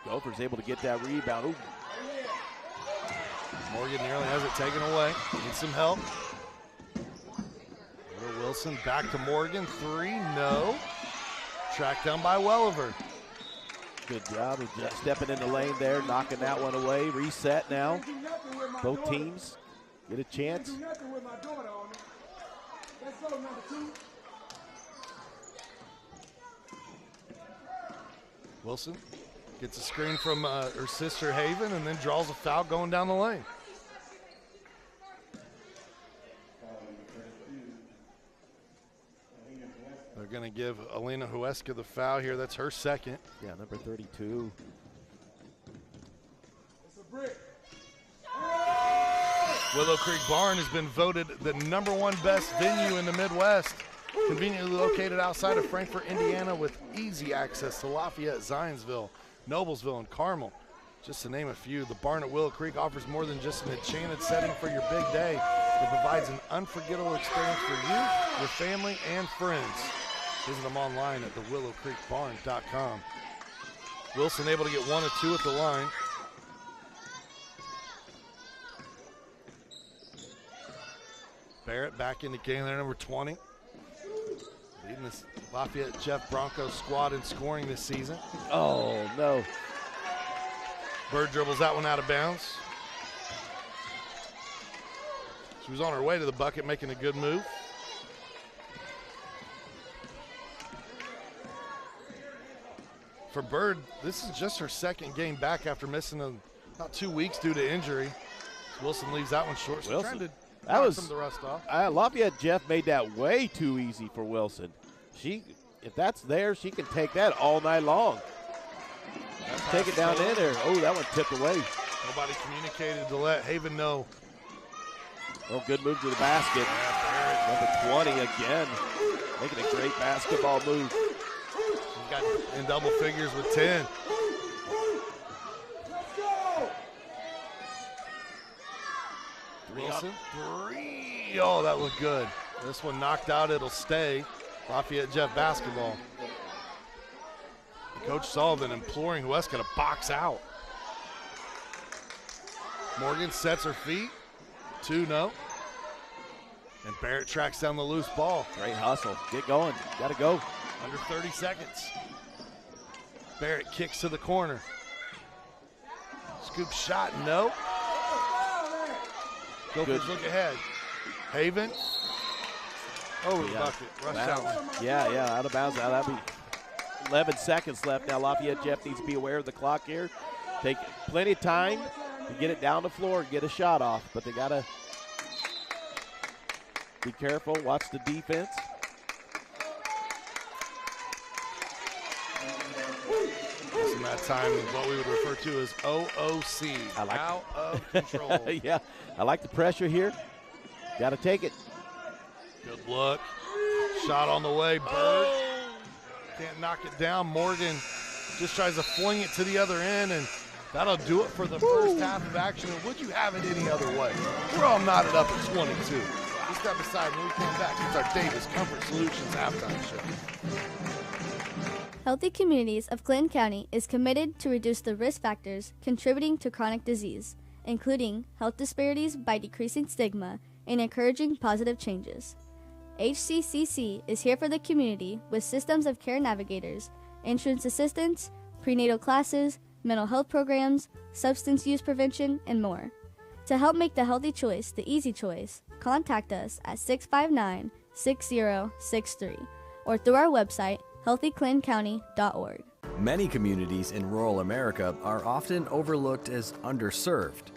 [SPEAKER 2] Gophers able to get that rebound. Ooh.
[SPEAKER 1] Morgan nearly has it taken away. Needs some help. Will Wilson back to Morgan. 3, no. Tracked down by Welliver.
[SPEAKER 2] Good job of just stepping in the lane there, knocking that one away. Reset now. Both teams get a chance.
[SPEAKER 1] Wilson gets a screen from her sister Haven and then draws a foul going down the lane. They're going to give Alina Huesca the foul here. That's her second.
[SPEAKER 2] Yeah, number 32.
[SPEAKER 1] Willow Creek Barn has been voted the #1 best venue in the Midwest. Conveniently located outside of Frankfort, Indiana, with easy access to Lafayette, Zionsville, Noblesville, and Carmel. Just to name a few, the Barn at Willow Creek offers more than just an enchanted setting for your big day. It provides an unforgettable experience for you, your family, and friends. Visit them online at thewillowcreekbarn.com. Wilson able to get 1 of 2 at the line. Barrett back in the game there, number 20. Leading this Lafayette Jeff Broncos squad in scoring this season.
[SPEAKER 2] Oh, no.
[SPEAKER 1] Bird dribbles that one out of bounds. She was on her way to the bucket, making a good move. For Bird, this is just her second game back after missing about 2 weeks due to injury. So Wilson leaves that one short. She's trying to knock some of the rust off.
[SPEAKER 2] Lafayette Jeff made that way too easy for Wilson. If that's there, she can take that all night long. Take it down in there. Oh, that one tipped away.
[SPEAKER 1] Nobody communicated to let Haven know.
[SPEAKER 2] Oh, good move to the basket. Number 20 again. Making a great basketball move.
[SPEAKER 1] She's got in double figures with 10. Wilson, 3. Oh, that looked good. This one knocked out. It'll stay. Lafayette Jeff basketball. Coach Sullivan imploring Huesca to box out. Morgan sets her feet. 2, no. And Barrett tracks down the loose ball.
[SPEAKER 2] Great hustle. Get going. Got to go.
[SPEAKER 1] Under 30 seconds. Barrett kicks to the corner. Scoop shot, no. Gophers look ahead. Haven. Over the bucket. Rush out.
[SPEAKER 2] Yeah, out of bounds. That'll be 11 seconds left now. Lafayette Jeff needs to be aware of the clock here. Take plenty of time to get it down the floor and get a shot off, but they got to be careful. Watch the defense.
[SPEAKER 1] Missing that time is what we would refer to as OOC. Out of control.
[SPEAKER 2] Yeah, I like the pressure here. Got to take it.
[SPEAKER 1] Good look. Shot on the way. Bird can't knock it down. Morgan just tries to fling it to the other end, and that'll do it for the first half of action. And would you have it any other way? We're all knotted up at 22. Just step aside when we come back. It's our Davis Comfort Solutions halftime show.
[SPEAKER 13] Healthy Communities of Clinton County is committed to reduce the risk factors contributing to chronic disease, including health disparities by decreasing stigma and encouraging positive changes. HCCC is here for the community with systems of care navigators, insurance assistance, prenatal classes, mental health programs, substance use prevention, and more. To help make the healthy choice the easy choice, contact us at 659-6063 or through our website, healthyclintoncounty.org.
[SPEAKER 14] Many communities in rural America are often overlooked as underserved.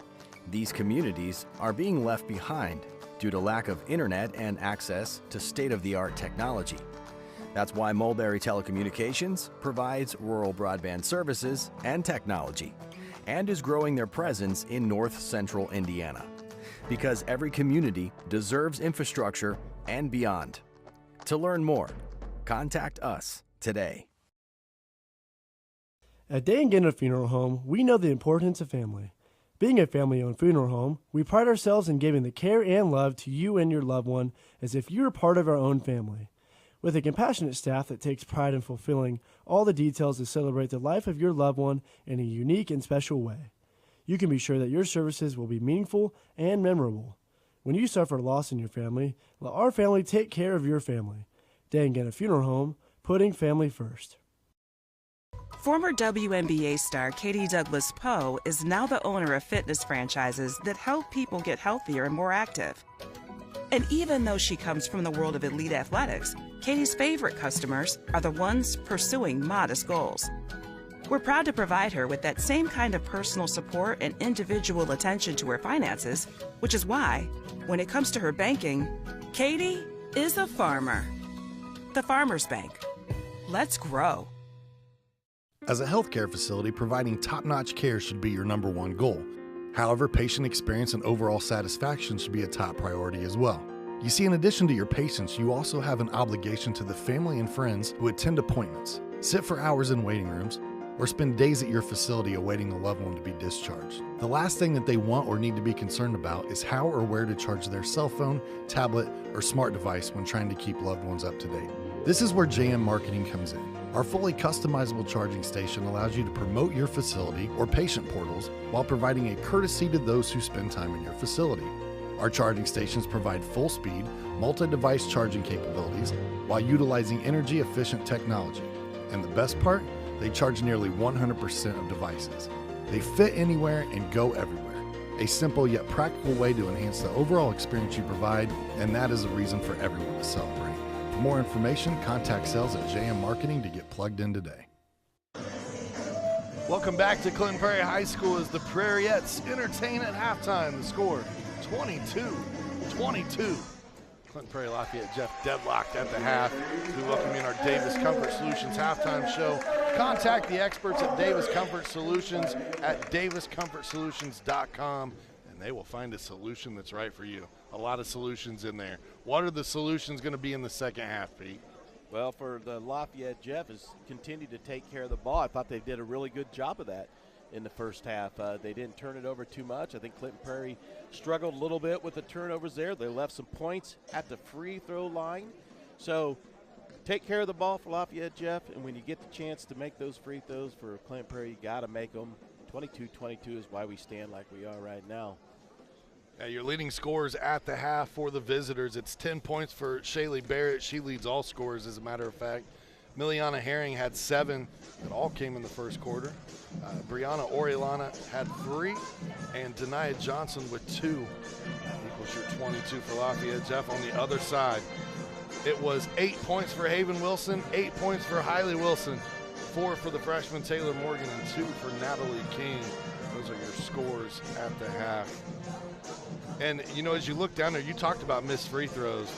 [SPEAKER 14] These communities are being left behind due to lack of internet and access to state-of-the-art technology. That's why Mulberry Telecommunications provides rural broadband services and technology and is growing their presence in north central Indiana. Because every community deserves infrastructure and beyond. To learn more, contact us today.
[SPEAKER 4] At Day and Gannett Funeral Home, we know the importance of family. Being a family-owned funeral home, we pride ourselves in giving the care and love to you and your loved one as if you were part of our own family. With a compassionate staff that takes pride in fulfilling all the details to celebrate the life of your loved one in a unique and special way, you can be sure that your services will be meaningful and memorable. When you suffer loss in your family, let our family take care of your family. Day and Gannett Funeral Home, putting family first.
[SPEAKER 3] Former WNBA star Katie Douglas Poe is now the owner of fitness franchises that help people get healthier and more active. And even though she comes from the world of elite athletics, Katie's favorite customers are the ones pursuing modest goals. We're proud to provide her with that same kind of personal support and individual attention to her finances, which is why, when it comes to her banking, Katie is a farmer. The Farmers Bank. Let's grow.
[SPEAKER 1] As a healthcare facility, providing top-notch care should be your #1 goal. However, patient experience and overall satisfaction should be a top priority as well. You see, in addition to your patients, you also have an obligation to the family and friends who attend appointments, sit for hours in waiting rooms, or spend days at your facility awaiting a loved one to be discharged. The last thing that they want or need to be concerned about is how or where to charge their cell phone, tablet, or smart device when trying to keep loved ones up to date. This is where JM Marketing comes in. Our fully customizable charging station allows you to promote your facility or patient portals while providing a courtesy to those who spend time in your facility. Our charging stations provide full speed, multi-device charging capabilities while utilizing energy-efficient technology. And the best part? They charge nearly 100% of devices. They fit anywhere and go everywhere. A simple yet practical way to enhance the overall experience you provide, and that is a reason for everyone to celebrate. For more information, contact sales at JM Marketing to get plugged in today. Welcome back to Clinton Prairie High School as the Prairiettes entertain at halftime. The score 22-22. Clinton Prairie Lafayette Jeff deadlocked at the half. We welcome in our Davis Comfort Solutions halftime show. Contact the experts at Davis Comfort Solutions at daviscomfortsolutions.com, and they will find a solution that's right for you. A lot of solutions in there. What are the solutions going to be in the second half, Pete?
[SPEAKER 2] Well, for the Lafayette Jeff is continue to take care of the ball. I thought they did a really good job of that in the first half. They didn't turn it over too much. I think Clinton Prairie struggled a little bit with the turnovers there. They left some points at the free throw line. So take care of the ball for Lafayette Jeff, and when you get the chance to make those free throws for Clinton Prairie, you got to make them. 22-22 is why we stand like we are right now.
[SPEAKER 1] Yeah, your leading scorers at the half for the visitors. It's 10 points for Shaylee Barrett. She leads all scorers, as a matter of fact. Miliana Herring had 7 that all came in the first quarter. Brianna Oriolana had 3, and Denia Johnson with 2. Equals your 22 for Lafayette Jeff. On the other side, it was 8 points for Haven Wilson, 8 points for Hailey Wilson, 4 for the freshman Taylor Morgan, and 2 for Natalie King. Those are your scores at the half. And, you know, as you look down there, you talked about missed free throws.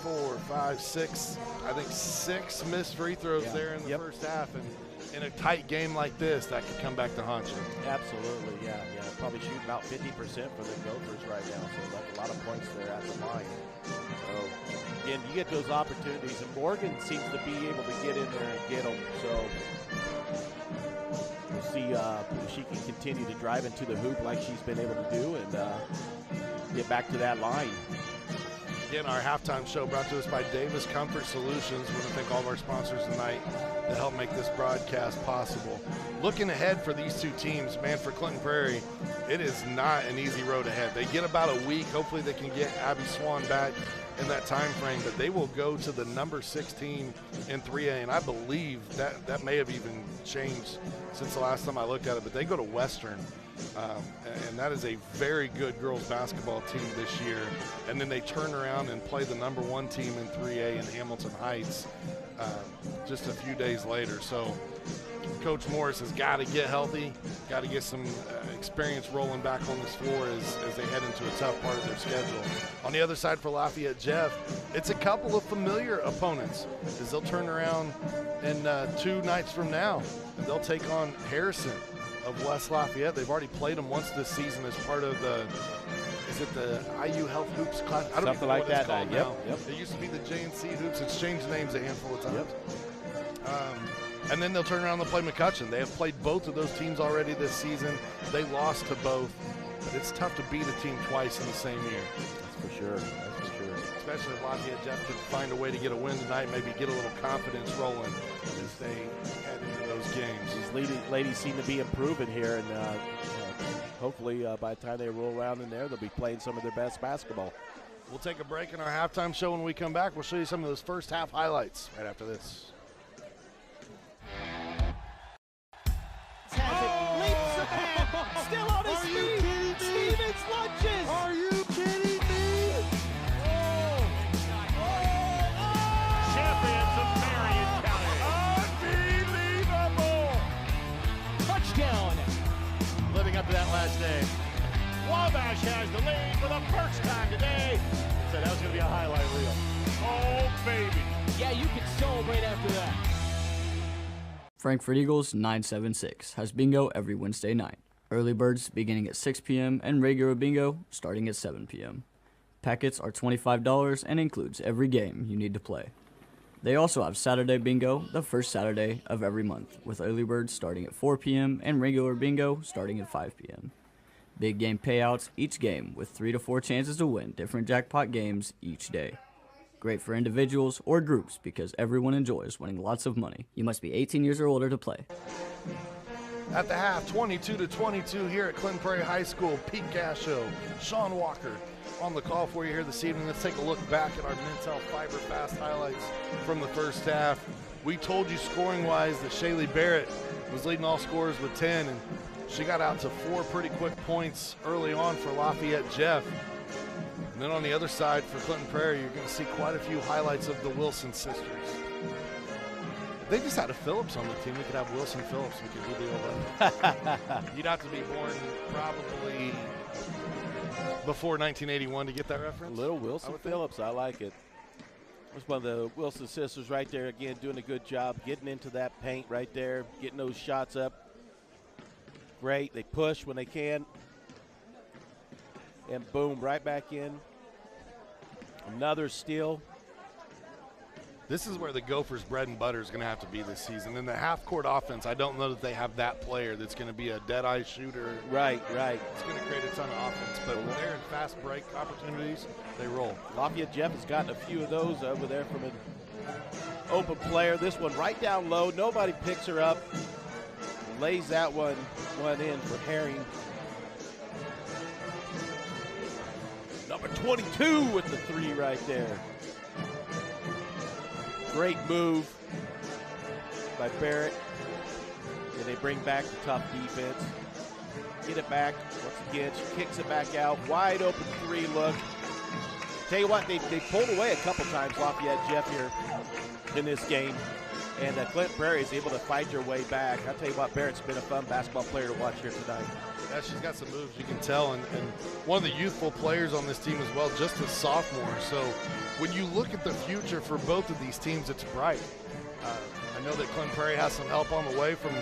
[SPEAKER 1] 4, 5, 6, I think 6 missed free throws there in the first half. And in a tight game like this, that could come back to haunt you.
[SPEAKER 2] Absolutely, yeah. Probably shooting about 50% for the Gophers right now, so that's a lot of points there at the line. So, again, you get those opportunities, and Morgan seems to be able to get in there and get them. So we'll see if she can continue to drive into the hoop like she's been able to do and get back to that line.
[SPEAKER 1] Again, our halftime show brought to us by Davis Comfort Solutions. We want to thank all of our sponsors tonight that helped make this broadcast possible. Looking ahead for these two teams, man, for Clinton Prairie, it is not an easy road ahead. They get about a week. Hopefully they can get Abby Swan back in that time frame, but they will go to the number 6 team in 3A, and I believe that may have even changed since the last time I looked at it, but they go to Western. And that is a very good girls basketball team this year. And then they turn around and play the number 1 team in 3A in Hamilton Heights just a few days later. So Coach Morris has got to get healthy, got to get some experience rolling back on this floor as they head into a tough part of their schedule. On the other side for Lafayette Jeff, it's a couple of familiar opponents as they'll turn around in 2 nights from now, and they'll take on Harrison of West Lafayette. They've already played them once this season as part of the IU Health Hoops class? I don't
[SPEAKER 2] Something
[SPEAKER 1] know
[SPEAKER 2] like
[SPEAKER 1] what it's
[SPEAKER 2] that.
[SPEAKER 1] called now. It used to be the J&C Hoops. It's changed names a handful of times. And then they'll turn around and play McCutcheon. They have played both of those teams already this season. They lost to both, but it's tough to beat a team twice in the same year.
[SPEAKER 2] That's for sure.
[SPEAKER 1] Especially if Lafayette Jeff could find a way to get a win tonight, maybe get a little confidence rolling as they head into those games.
[SPEAKER 2] These ladies seem to be improving here, and hopefully by the time they roll around in there, they'll be playing some of their best basketball.
[SPEAKER 1] We'll take a break in our halftime show. When we come back, we'll show you some of those first half highlights right after this.
[SPEAKER 8] Leaps ahead, still on his feet. Stevens lunges. Are you kidding me?
[SPEAKER 11] Champions of Marion County. Unbelievable.
[SPEAKER 8] Touchdown.
[SPEAKER 11] Living up to that last name. Wabash has the lead for the first time today. So that was going to be a highlight reel. Oh, baby.
[SPEAKER 8] Yeah, you can celebrate after that.
[SPEAKER 5] Frankfort Eagles 976 has bingo every Wednesday night. Early birds beginning at 6 p.m. and regular bingo starting at 7 p.m. Packets are $25 and includes every game you need to play. They also have Saturday bingo the first Saturday of every month, with early birds starting at 4 p.m. and regular bingo starting at 5 p.m. Big game payouts each game with 3 to 4 chances to win different jackpot games each day. Great for individuals or groups because everyone enjoys winning lots of money. You must be 18 years or older to play.
[SPEAKER 1] At the half, 22-22 here at Clinton Prairie High School. Pete Gasho, Sean Walker on the call for you here this evening. Let's take a look back at our Mintel Fiber Fast highlights from the first half. We told you scoring-wise that Shaylee Barrett was leading all scorers with 10, and she got out to 4 pretty quick points early on for Lafayette Jeff. And then on the other side for Clinton Prairie, you're going to see quite a few highlights of the Wilson sisters. They just had a Phillips on the team. We could have Wilson Phillips. We could do the old You'd have to be born probably before 1981 to get that reference.
[SPEAKER 2] Little Wilson Phillips, I like it. There's one of the Wilson sisters right there, again, doing a good job getting into that paint right there, getting those shots up. Great. They push when they can. And boom, right back in. Another steal.
[SPEAKER 1] This is where the Gophers' bread and butter is going to have to be this season. In the half-court offense, I don't know that they have that player that's going to be a dead-eye shooter.
[SPEAKER 2] Right.
[SPEAKER 1] It's going to create a ton of offense. But when they're in fast break opportunities, they roll.
[SPEAKER 2] Lafayette Jeff has gotten a few of those over there from an open player. This one right down low. Nobody picks her up. Lays that one in for Herring. Number 22 with the 3 right there. Great move by Barrett. And they bring back the tough defense. Get it back once again. She kicks it back out. Wide open 3 look. Tell you what, they pulled away a couple times, Lafayette Jeff here in this game. And Clinton Prairie is able to fight their way back. I'll tell you what, Barrett's been a fun basketball player to watch here tonight.
[SPEAKER 1] Yeah, she's got some moves, you can tell. And one of the youthful players on this team as well, just a sophomore. So when you look at the future for both of these teams, it's bright. I know that Clinton Prairie has some help on the way from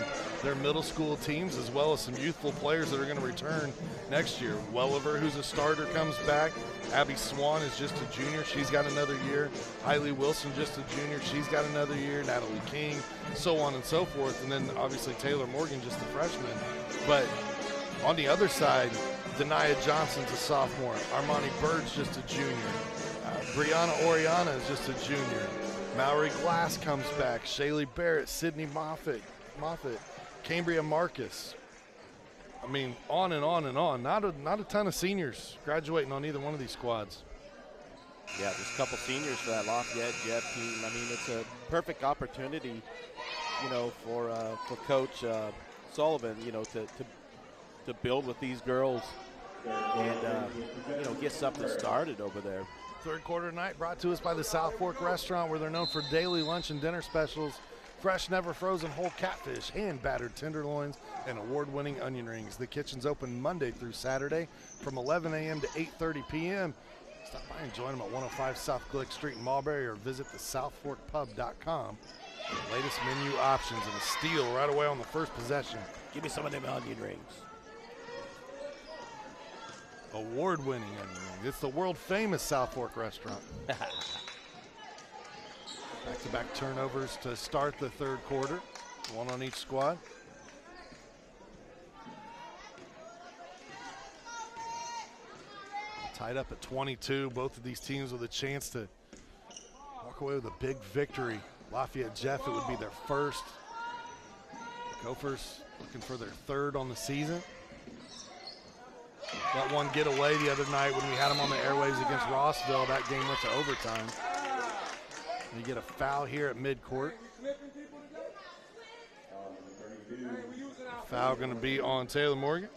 [SPEAKER 1] their middle school teams, as well as some youthful players that are going to return next year. Welliver, who's a starter, comes back. Abby Swan is just a junior. She's got another year. Hailey Wilson, just a junior. She's got another year. Natalie King, so on and so forth. And then obviously Taylor Morgan, just a freshman. But on the other side, Denia Johnson's a sophomore. Armani Bird's just a junior. Brianna Oriana is just a junior. Mallory Glass comes back. Shaylee Barrett, Sydney Moffitt, Cambria Marcus. I mean, on and on and on. Not a ton of seniors graduating on either one of these squads.
[SPEAKER 2] Yeah, just a couple seniors for that Lafayette Jeff team. I mean, it's a perfect opportunity, for Coach Sullivan, to build with these girls and get something started over there.
[SPEAKER 1] Third quarter tonight brought to us by the South Fork Restaurant, where they're known for daily lunch and dinner specials, fresh, never frozen whole catfish, hand-battered tenderloins, and award-winning onion rings. The kitchen's open Monday through Saturday from 11 a.m. to 8:30 p.m. Stop by and join them at 105 South Glick Street in Mulberry, or visit thesouthforkpub.com for the latest menu options, and a steal right away on the first possession.
[SPEAKER 2] Give me some of them onion rings.
[SPEAKER 1] Award-winning onion rings. It's the world-famous South Fork Restaurant. Back-to-back turnovers to start the third quarter, one on each squad. Tied up at 22. Both of these teams with a chance to walk away with a big victory. Lafayette Jeff, it would be their first. The Gophers looking for their third on the season. Let one get away the other night when we had them on the airwaves against Rossville. That game went to overtime. You get a foul here at midcourt. Foul going to be on Taylor Morgan.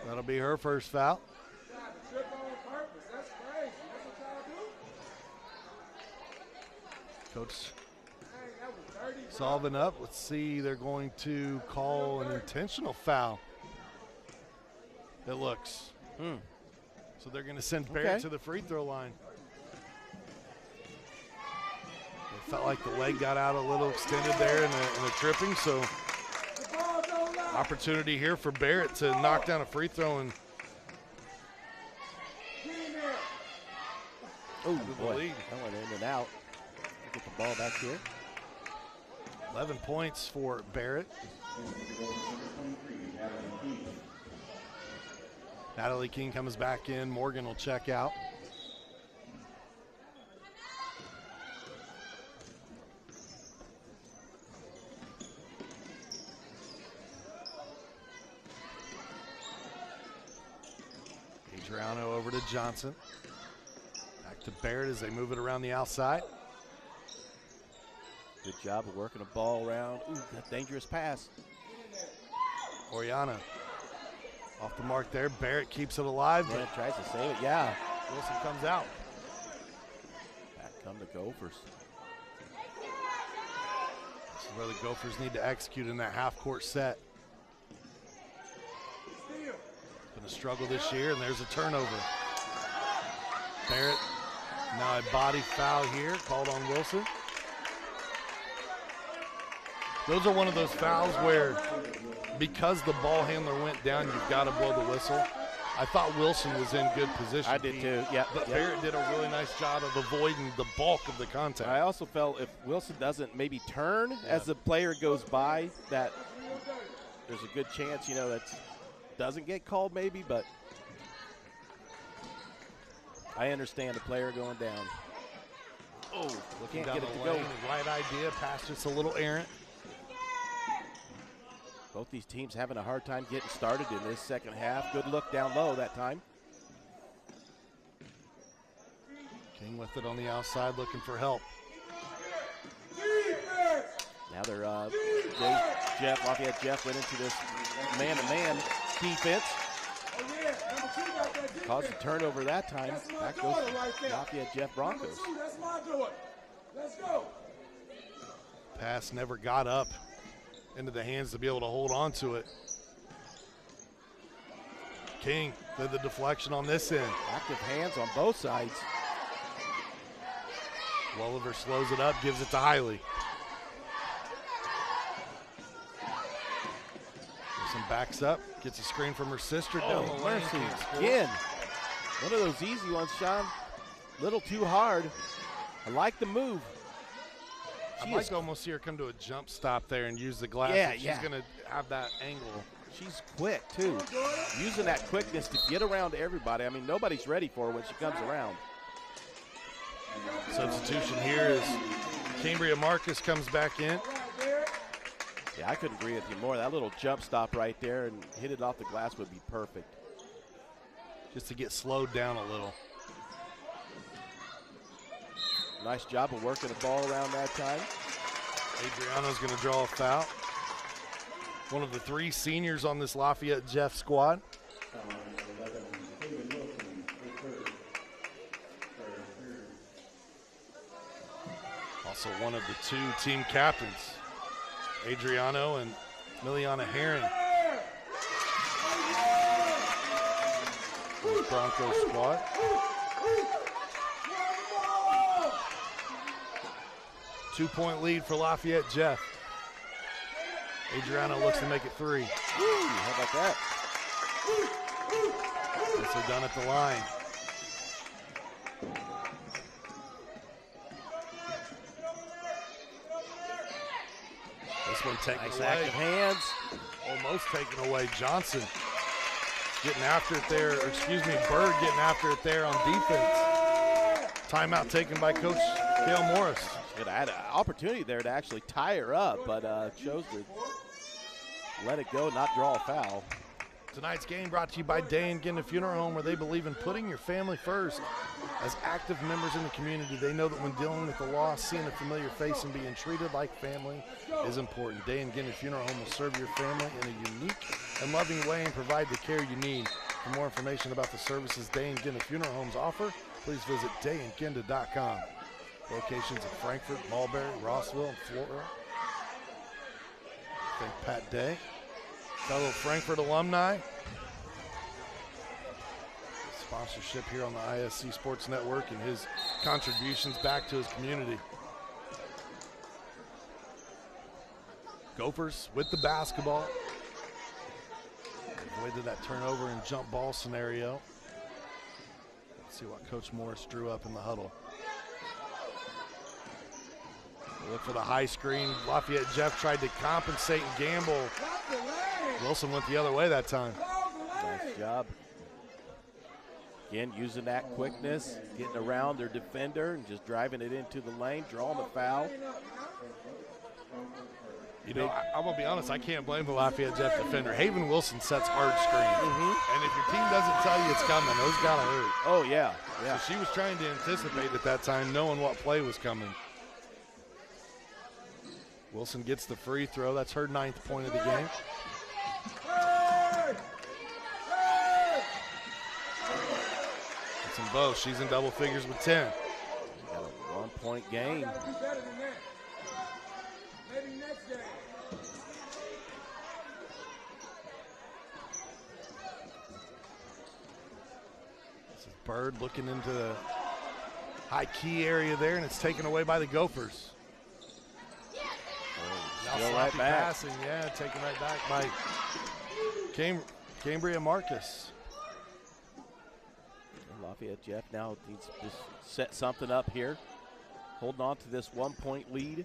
[SPEAKER 1] That'll be her first foul. Coach Sullivan up. Let's see, they're going to call an intentional foul. It looks. So they're going to send Barrett to the free throw line. It felt like the leg got out a little extended there in the tripping, so Opportunity here for Barrett to knock down a free throw and
[SPEAKER 2] boy, that went in and out. Get the ball back here.
[SPEAKER 1] 11 points for Barrett. Natalie King comes back in. Morgan will check out. Adriano over to Johnson. Back to Barrett as they move it around the outside.
[SPEAKER 2] Good job of working the ball around. Ooh, that dangerous pass.
[SPEAKER 1] Oriana off the mark there. Barrett keeps it alive.
[SPEAKER 2] Yeah, tries to save it. Yeah.
[SPEAKER 1] Wilson comes out.
[SPEAKER 2] Back come the Gophers.
[SPEAKER 1] This is where the Gophers need to execute in that half-court set. Been a struggle this year, and there's a turnover. Barrett, now a body foul here, called on Wilson. Those are one of those fouls where, because the ball handler went down, you've got to blow the whistle. I thought Wilson was in good position.
[SPEAKER 2] I did too, yeah.
[SPEAKER 1] But Barrett did a really nice job of avoiding the bulk of the contact.
[SPEAKER 2] I also felt if Wilson doesn't maybe turn as the player goes by, that there's a good chance, you know, that doesn't get called maybe, but I understand the player going down. Oh,
[SPEAKER 1] looking
[SPEAKER 2] can't
[SPEAKER 1] down
[SPEAKER 2] get it
[SPEAKER 1] the
[SPEAKER 2] to go.
[SPEAKER 1] lane, right idea, pass just a little errant.
[SPEAKER 2] Both these teams having a hard time getting started in this second half. Good look down low that time.
[SPEAKER 1] King with it on the outside, looking for help.
[SPEAKER 2] Now they're Lafayette Jeff went into this man-to-man defense. Caused a turnover that time. Back goes Lafayette Jeff Broncos.
[SPEAKER 8] Let's go.
[SPEAKER 1] Pass never got up into the hands to be able to hold on to it. King did the deflection on this end.
[SPEAKER 2] Active hands on both sides.
[SPEAKER 1] Welliver slows it up, gives it to Hiley. Wilson backs up, gets a screen from her sister down the lane.
[SPEAKER 2] Again, one of those easy ones, Sean. Little too hard. I like the move.
[SPEAKER 1] I might almost see her come to a jump stop there and use the glass.
[SPEAKER 2] Yeah,
[SPEAKER 1] she's going to have that angle.
[SPEAKER 2] She's quick, too. Using that quickness to get around everybody. I mean, nobody's ready for her when she comes around.
[SPEAKER 1] Substitution here is Cambria Marcus comes back in.
[SPEAKER 2] Yeah, I couldn't agree with you more. That little jump stop right there and hit it off the glass would be perfect.
[SPEAKER 1] Just to get slowed down a little.
[SPEAKER 2] Nice job of working the ball around that time.
[SPEAKER 1] Adriano's going to draw a foul. One of the 3 seniors on this Lafayette Jeff squad. Also one of the 2 team captains, Adriano and Miliana Herring. For the Broncos squad. Two-point lead for Lafayette Jeff. Adriano looks to make it 3.
[SPEAKER 2] How about that?
[SPEAKER 1] Guess they're done at the line. This one taken
[SPEAKER 2] Nice
[SPEAKER 1] away.
[SPEAKER 2] active hands.
[SPEAKER 1] Almost taken away. Johnson getting after it there. Or excuse me, Bird getting after it there on defense. Timeout taken by Coach Gail Morris.
[SPEAKER 2] It had an opportunity there to actually tie her up, but chose to let it go, not draw a foul.
[SPEAKER 1] Tonight's game brought to you by Day and Ginda Funeral Home, where they believe in putting your family first. As active members in the community, they know that when dealing with the loss, seeing a familiar face and being treated like family is important. Day and Ginda Funeral Home will serve your family in a unique and loving way and provide the care you need. For more information about the services Day and Ginda Funeral Homes offer, please visit dayandginda.com. Locations in Frankfort, Mulberry, Rossville, and Flora. I think Pat Day, fellow Frankfort alumni. Sponsorship here on the ISC Sports Network and his contributions back to his community. Gophers with the basketball. way to that turnover and jump ball scenario. Let's see what Coach Morris drew up in the huddle. Look for the high screen. Lafayette Jeff tried to compensate and gamble. Wilson went the other way that time.
[SPEAKER 2] Nice job. Again, using that quickness, getting around their defender and just driving it into the lane, drawing the foul.
[SPEAKER 1] You know, I'm going to be honest, I can't blame the Lafayette Jeff defender. Haven Wilson sets hard screens. And if your team doesn't tell you it's coming, those got to hurt.
[SPEAKER 2] Oh, yeah. Yeah.
[SPEAKER 1] So she was trying to anticipate at that time, knowing what play was coming. Wilson gets the free throw. That's her 9th point of the game. It's in both. She's in double figures with 10.
[SPEAKER 2] Got a 1-point game.
[SPEAKER 1] This is Bird looking into the high key area there, and it's taken away by the Gophers.
[SPEAKER 2] Still right back.
[SPEAKER 1] Passing, yeah, taken right back by Cambria Marcus.
[SPEAKER 2] Lafayette Jeff now needs to just set something up here. Holding on to this 1-point lead.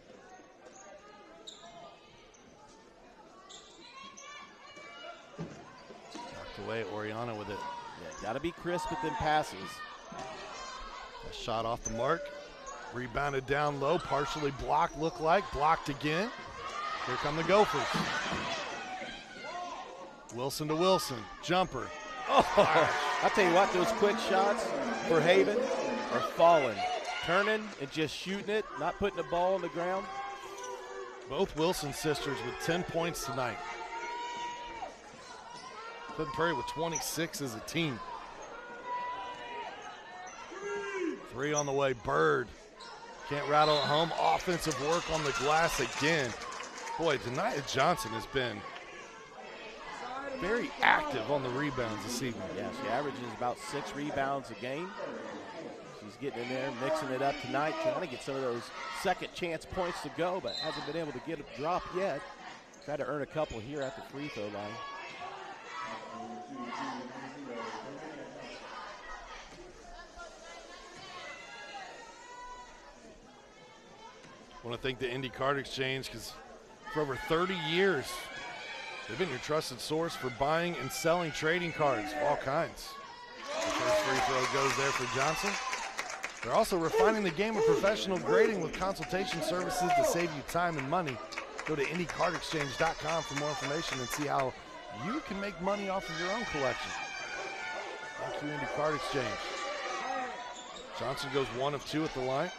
[SPEAKER 1] Knocked away, Oriana with it.
[SPEAKER 2] Yeah, got to be crisp with them passes.
[SPEAKER 1] A shot off the mark. Rebounded down low, partially blocked, looked like. Blocked again. Here come the Gophers. Wilson to Wilson. Jumper.
[SPEAKER 2] Oh, I'll tell you what, those quick shots for Haven are falling. Turning and just shooting it, not putting the ball on the ground.
[SPEAKER 1] Both Wilson sisters with 10 points tonight. Clinton Prairie with 26 as a team. 3 on the way. Bird can't rattle it home. Offensive work on the glass again. Boy, Denia Johnson has been very active on the rebounds this evening.
[SPEAKER 2] Yeah, she averages about 6 rebounds a game. She's getting in there, mixing it up tonight, trying to get some of those second chance points to go, but hasn't been able to get a drop yet. Try to earn a couple here at the free throw line.
[SPEAKER 1] I want to thank the Indy Card Exchange because for over 30 years, they've been your trusted source for buying and selling trading cards of all kinds. The first free throw goes there for Johnson. They're also refining the game of professional grading with consultation services to save you time and money. Go to IndyCardExchange.com for more information and see how you can make money off of your own collection. Thank you, Indy Card Exchange. Johnson goes 1 of 2 at the line.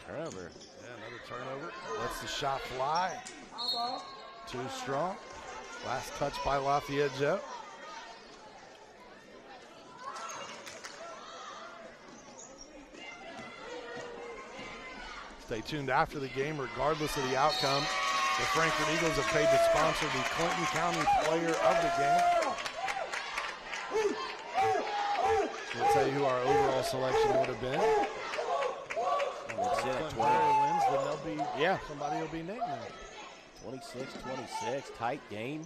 [SPEAKER 2] Turnover.
[SPEAKER 1] Yeah, another turnover. Lets the shot fly. Too strong. Last touch by Lafayette Jeff. Stay tuned after the game, regardless of the outcome. The Frankfort Eagles have paid to sponsor the Clinton County Player of the Game. We'll tell you who our overall selection would have been. Clinton Prairie wins, then they'll be, somebody will be named there.
[SPEAKER 2] 26-26, tight game.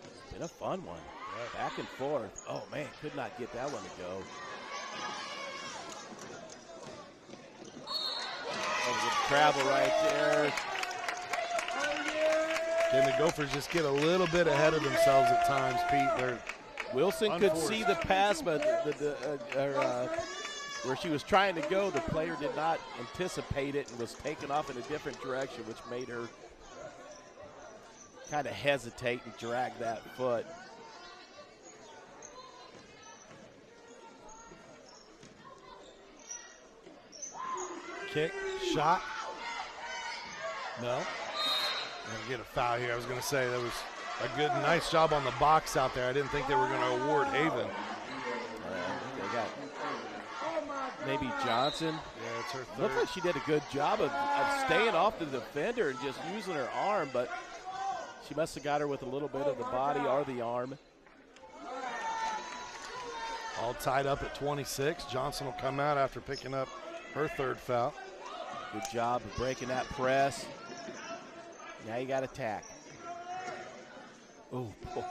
[SPEAKER 2] It's been a fun one. Yeah, back and forth. Oh, man, could not get that one to go. Oh, good travel right there.
[SPEAKER 1] Then the Gophers just get a little bit ahead of themselves at times, Pete. They're
[SPEAKER 2] Wilson could see the pass, but where she was trying to go, the player did not anticipate it and was taken off in a different direction, which made her kind of hesitate and drag that foot.
[SPEAKER 1] Kick, shot. No. I'm going to get a foul here. I was going to say that was a good, nice job on the box out there. I didn't think they were going to award Haven.
[SPEAKER 2] They got maybe Johnson.
[SPEAKER 1] Yeah, it's her third.
[SPEAKER 2] Looked like she did a good job of staying off the defender and just using her arm, but she must have got her with a little bit of the body or the arm.
[SPEAKER 1] All tied up at 26. Johnson will come out after picking up her third foul.
[SPEAKER 2] Good job of breaking that press. Now you got attack. Oh, boy.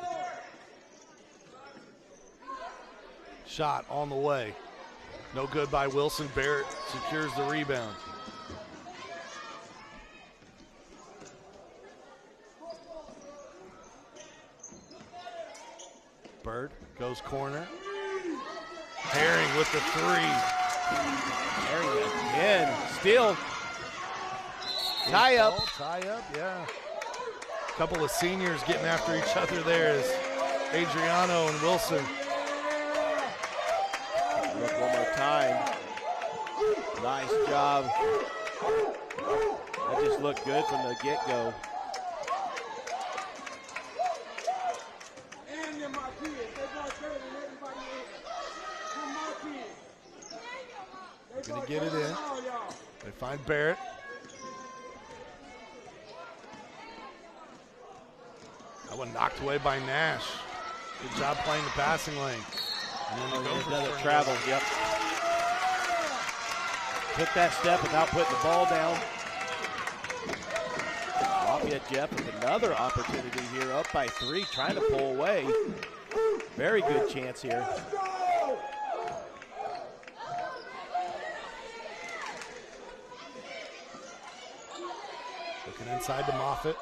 [SPEAKER 1] Shot on the way. No good by Wilson. Barrett secures the rebound. Bird goes corner. Herring with the three.
[SPEAKER 2] Herring again. Still. Tie up.
[SPEAKER 1] Tie up, yeah. A couple of seniors getting after each other there is Adriano and Wilson.
[SPEAKER 2] Look one more time. Nice job. That just looked good from the get-go.
[SPEAKER 1] Gonna get it in. They find Barrett. That one knocked away by Nash. Good job playing the passing lane. And then
[SPEAKER 2] another travel, yep. Took that step without putting the ball down. Lafayette Jeff with another opportunity here, up by 3, trying to pull away. Very good chance here.
[SPEAKER 1] Looking inside to Moffitt.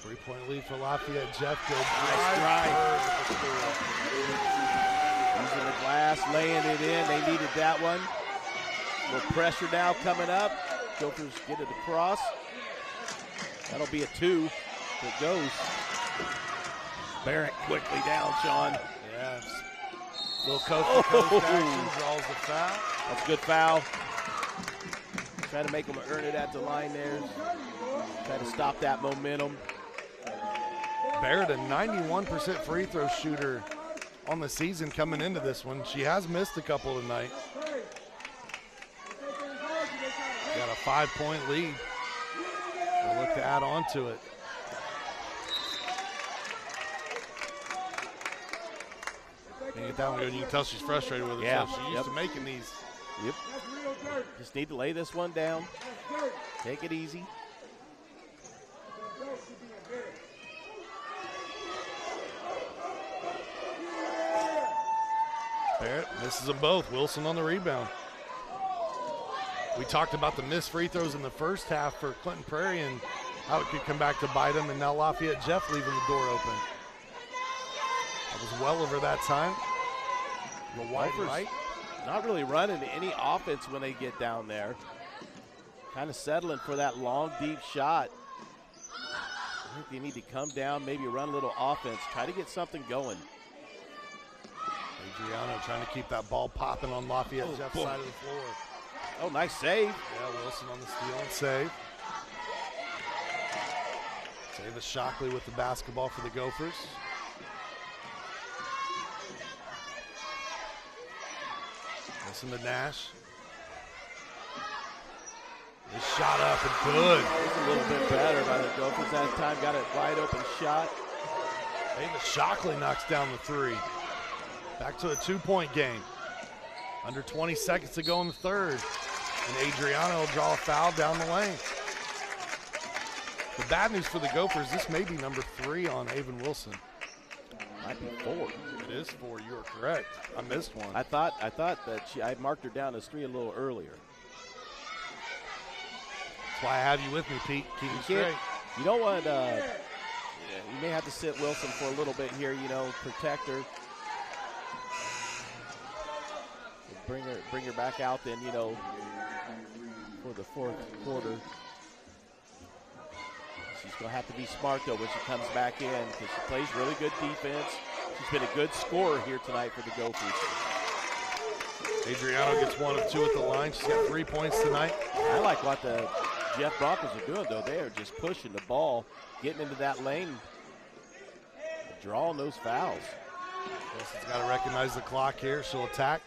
[SPEAKER 1] 3-point lead for Lafayette. Jeff good.
[SPEAKER 2] Nice drive. Using the glass, laying it in. They needed that one. A little pressure now coming up. Gophers get it across. That'll be a 2 if it goes. Barrett quickly down, Sean.
[SPEAKER 1] Yes. Little coast-to-coast action, draws the foul.
[SPEAKER 2] That's a good foul. Try to make them earn it at the line there. Try to stop that momentum.
[SPEAKER 1] Barrett, a 91% free throw shooter on the season coming into this one. She has missed a couple tonight. Got a 5-point lead. They'll look to add on to it. Can't get that one good. You can tell she's frustrated with herself.
[SPEAKER 2] Yeah.
[SPEAKER 1] She's used to making these.
[SPEAKER 2] Yep. Just need to lay this one down. Take it easy.
[SPEAKER 1] Barrett misses them both. Wilson on the rebound. We talked about the missed free throws in the first half for Clinton Prairie and how it could come back to bite them, and now Lafayette Jeff leaving the door open. That was well over that time.
[SPEAKER 2] The Wipers not really running any offense when they get down there. Kind of settling for that long, deep shot. I think they need to come down, maybe run a little offense, try to get something going.
[SPEAKER 1] Adriano trying to keep that ball popping on Lafayette Jeff's side of the floor.
[SPEAKER 2] Oh, nice save.
[SPEAKER 1] Yeah, Wilson on the steal and save. Davis Shockley with the basketball for the Gophers. Listen to Nash. His shot up and good.
[SPEAKER 2] It's a little bit better by the Gophers that time. Got a wide open shot.
[SPEAKER 1] Davis Shockley knocks down the 3. Back to a 2-point game. Under 20 seconds to go in the third. And Adriano will draw a foul down the lane. The bad news for the Gophers, this may be number 3 on Avon Wilson.
[SPEAKER 2] Might be 4.
[SPEAKER 1] It is 4, you are correct. I missed one.
[SPEAKER 2] I thought that I marked her down as 3 a little earlier.
[SPEAKER 1] That's why I have you with me, Pete. Keep it straight.
[SPEAKER 2] You know what? You may have to sit Wilson for a little bit here, protect her. Bring her back out then, for the fourth quarter. She's going to have to be smart, though, when she comes back in because she plays really good defense. She's been a good scorer here tonight for the Gophers.
[SPEAKER 1] Adriano gets 1 of 2 at the line. She's got 3 points tonight.
[SPEAKER 2] I like what the Jeff Broncos are doing, though. They are just pushing the ball, getting into that lane, drawing those fouls.
[SPEAKER 1] Wilson's got to recognize the clock here. She'll attack.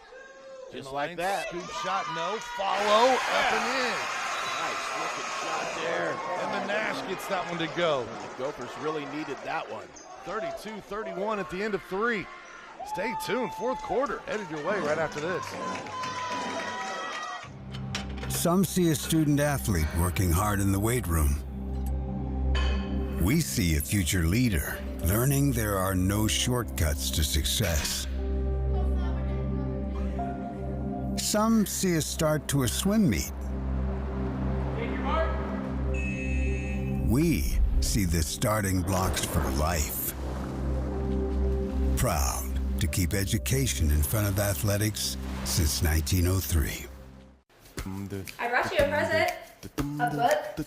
[SPEAKER 2] Just like that.
[SPEAKER 1] Scoop shot, no. Follow, up and in.
[SPEAKER 2] Nice looking shot there.
[SPEAKER 1] And the Nash gets that one to go.
[SPEAKER 2] The Gophers really needed that one.
[SPEAKER 1] 32-31 at the end of 3. Stay tuned. Fourth quarter headed your way right after this.
[SPEAKER 9] Some see a student athlete working hard in the weight room. We see a future leader learning there are no shortcuts to success. Some see a start to a swim meet. We see the starting blocks for life. Proud to keep education in front of athletics since 1903.
[SPEAKER 15] I brought you a present. A book.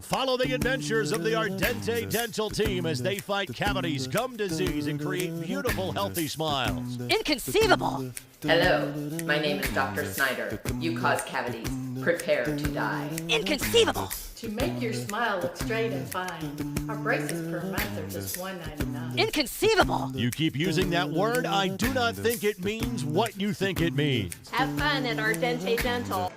[SPEAKER 11] Follow the adventures of the Ardente Dental team as they fight cavities, gum disease, and create beautiful, healthy smiles.
[SPEAKER 10] Inconceivable! Hello, my name is Dr. Snyder. You cause cavities. Prepare to die. Inconceivable!
[SPEAKER 12] To make your smile look straight and fine, our braces per month are just $1.99.
[SPEAKER 10] Inconceivable!
[SPEAKER 11] You keep using that word, I do not think it means what you think it means.
[SPEAKER 15] Have fun at Ardente Dental.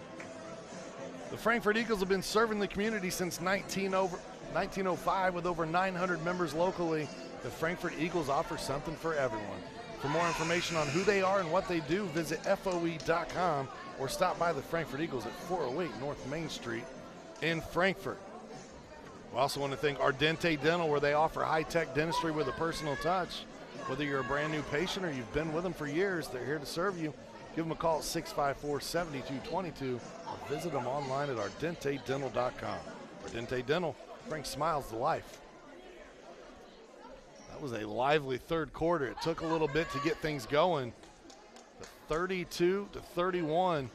[SPEAKER 1] The Frankfort Eagles have been serving the community since 1905 with over 900 members locally. The Frankfort Eagles offer something for everyone. For more information on who they are and what they do, visit FOE.com or stop by the Frankfort Eagles at 408 North Main Street in Frankfort. We also want to thank Ardente Dental, where they offer high-tech dentistry with a personal touch. Whether you're a brand new patient or you've been with them for years, they're here to serve you. Give them a call at 654-7222 or visit them online at ardentedental.com. Ardente Dental brings smiles to life. That was a lively third quarter. It took a little bit to get things going. The 32-31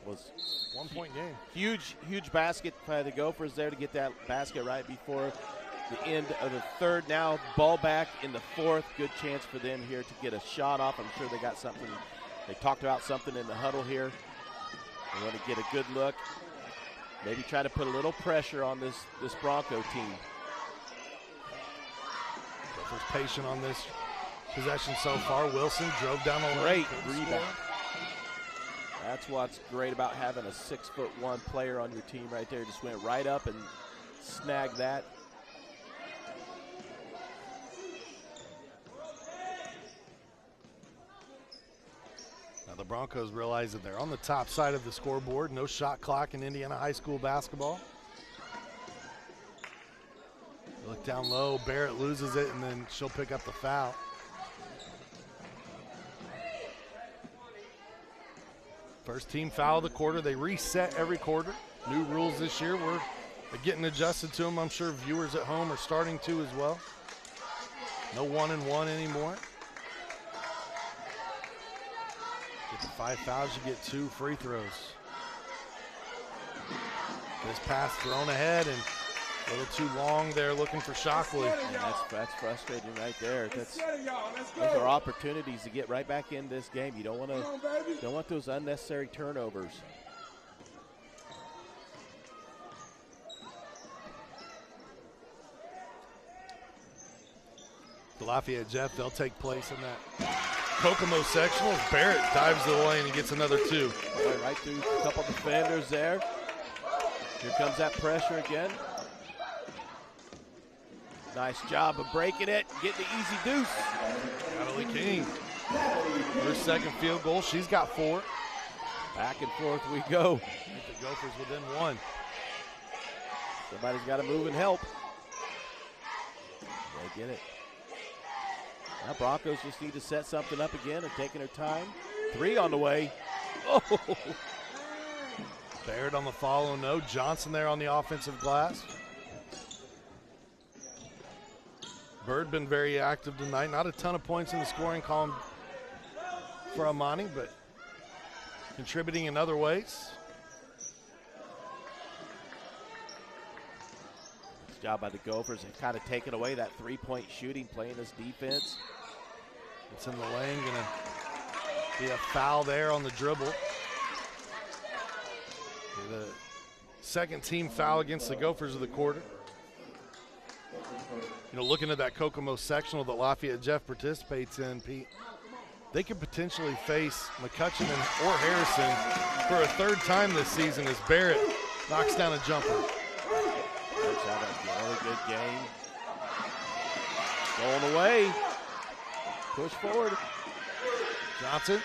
[SPEAKER 1] was 1-point game.
[SPEAKER 2] Huge basket by the Gophers there to get that basket right before the end of the third. Now ball back in the fourth. Good chance for them here to get a shot off. I'm sure they got something. They talked about something in the huddle here. They want to get a good look. Maybe try to put a little pressure on this Bronco team.
[SPEAKER 1] Gophers patient on this possession so far. Wilson drove down the lane.
[SPEAKER 2] Great rebound. That's what's great about having a 6'1" player on your team right there. Just went right up and snagged that.
[SPEAKER 1] Now the Broncos realize that they're on the top side of the scoreboard. No shot clock in Indiana high school basketball. They look down low. Barrett loses it, and then she'll pick up the foul. First team foul of the quarter. They reset every quarter. New rules this year. We're getting adjusted to them. I'm sure viewers at home are starting to as well. No 1-and-1 anymore. Get the 5 fouls, you get 2 free throws. This pass thrown ahead and a little too long there looking for Shockley.
[SPEAKER 2] Yeah, that's frustrating right there. Those are opportunities to get right back in this game. You don't want those unnecessary turnovers.
[SPEAKER 1] The Lafayette Jeff, they'll take place in that Kokomo sectional. Barrett dives the lane and gets another 2.
[SPEAKER 2] Right through a couple defenders there. Here comes that pressure again. Nice job of breaking it, getting the easy deuce.
[SPEAKER 1] Natalie King, her second field goal. She's got 4.
[SPEAKER 2] Back and forth we go.
[SPEAKER 1] The Gophers within 1.
[SPEAKER 2] Somebody's got to move and help. They get it. Now Broncos just need to set something up again and taking their time. 3 on the way. Oh!
[SPEAKER 1] Barrett on the follow, no. Johnson there on the offensive glass. Bird been very active tonight. Not a ton of points in the scoring column for Amani, but contributing in other ways.
[SPEAKER 2] Nice job by the Gophers. They've kind of taken away that 3-point shooting, playing this defense.
[SPEAKER 1] It's in the lane, gonna be a foul there on the dribble. The second team foul against the Gophers of the quarter. You know, looking at that Kokomo sectional that Lafayette Jeff participates in, Pete, they could potentially face McCutcheon or Harrison for a 3rd time this season as Barrett knocks down a jumper.
[SPEAKER 2] That's out a really good game. Going away. Push forward.
[SPEAKER 1] Johnson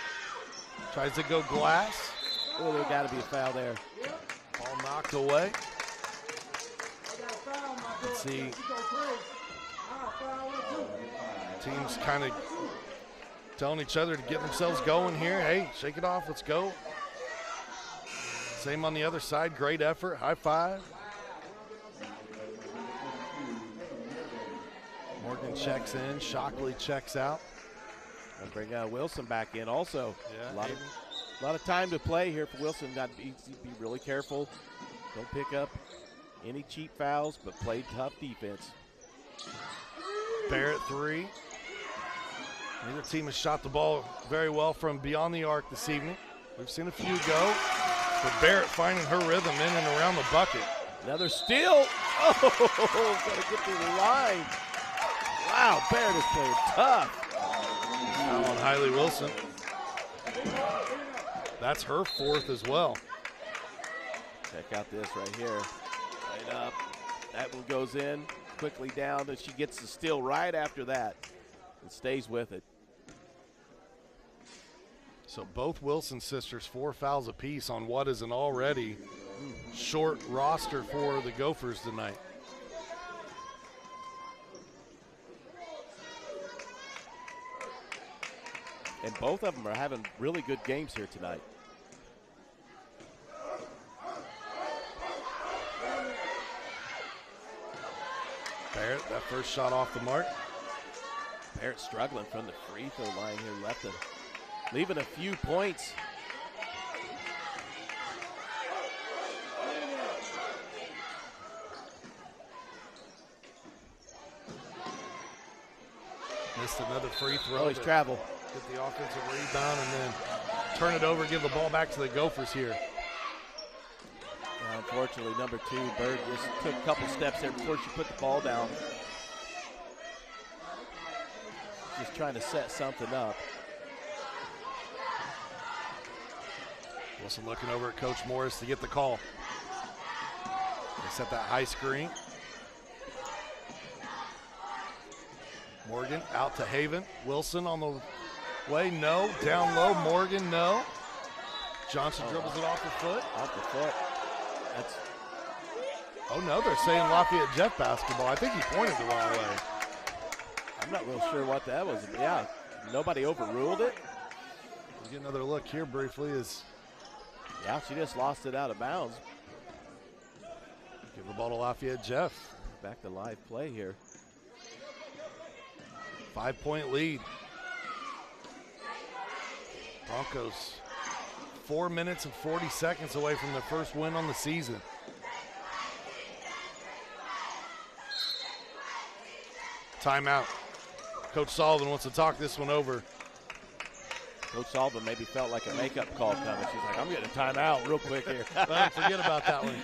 [SPEAKER 1] tries to go glass.
[SPEAKER 2] Oh, there got to be a foul there.
[SPEAKER 1] tucked away. Let's see. Teams kind of telling each other to get themselves going here. Hey, shake it off, let's go. Same on the other side, great effort, high five. Morgan checks in, Shockley checks out.
[SPEAKER 2] And bring Wilson back in also.
[SPEAKER 1] Yeah,
[SPEAKER 2] a lot of time to play here for Wilson. Got to be really careful. Don't pick up any cheap fouls, but play tough defense.
[SPEAKER 1] Barrett 3. Neither team has shot the ball very well from beyond the arc this evening. We've seen a few go, but Barrett finding her rhythm in and around the bucket.
[SPEAKER 2] Another steal. Oh, got to get through the line. Wow, Barrett is playing tough.
[SPEAKER 1] Now on Hailey Wilson. That's her 4th as well.
[SPEAKER 2] Check out this right here. Right up. That one goes in, quickly down, and she gets the steal right after that and stays with it.
[SPEAKER 1] So both Wilson sisters 4 fouls apiece on what is an already short roster for the Gophers tonight.
[SPEAKER 2] And both of them are having really good games here tonight.
[SPEAKER 1] Barrett, that first shot off the mark.
[SPEAKER 2] Barrett struggling from the free throw line here, leaving a few points.
[SPEAKER 1] Missed another free throw.
[SPEAKER 2] Oh, he's traveled.
[SPEAKER 1] Get the offensive rebound and then turn it over, give the ball back to the Gophers here.
[SPEAKER 2] Yeah, unfortunately, number 2, Bird, just took a couple steps there before she put the ball down. Just trying to set something up.
[SPEAKER 1] Wilson looking over at Coach Morris to get the call. They set that high screen. Morgan out to Haven. Wilson on the way, no. Down low, Morgan, no. Johnson dribbles it off the foot.
[SPEAKER 2] Off the foot.
[SPEAKER 1] Oh no, they're saying Lafayette Jeff basketball. I think he pointed the wrong way.
[SPEAKER 2] I'm not real sure what that was. Yeah, nobody overruled it.
[SPEAKER 1] We'll get another look here briefly.
[SPEAKER 2] Yeah, she just lost it out of bounds.
[SPEAKER 1] Give the ball to Lafayette Jeff.
[SPEAKER 2] Back to live play here.
[SPEAKER 1] 5-point lead. Broncos 4 minutes and 40 seconds away from their first win on the season. Timeout. Coach Sullivan wants to talk this one over.
[SPEAKER 2] Coach Sullivan maybe felt like a makeup call coming. She's like, I'm getting a timeout real quick here.
[SPEAKER 1] Well, forget about that one.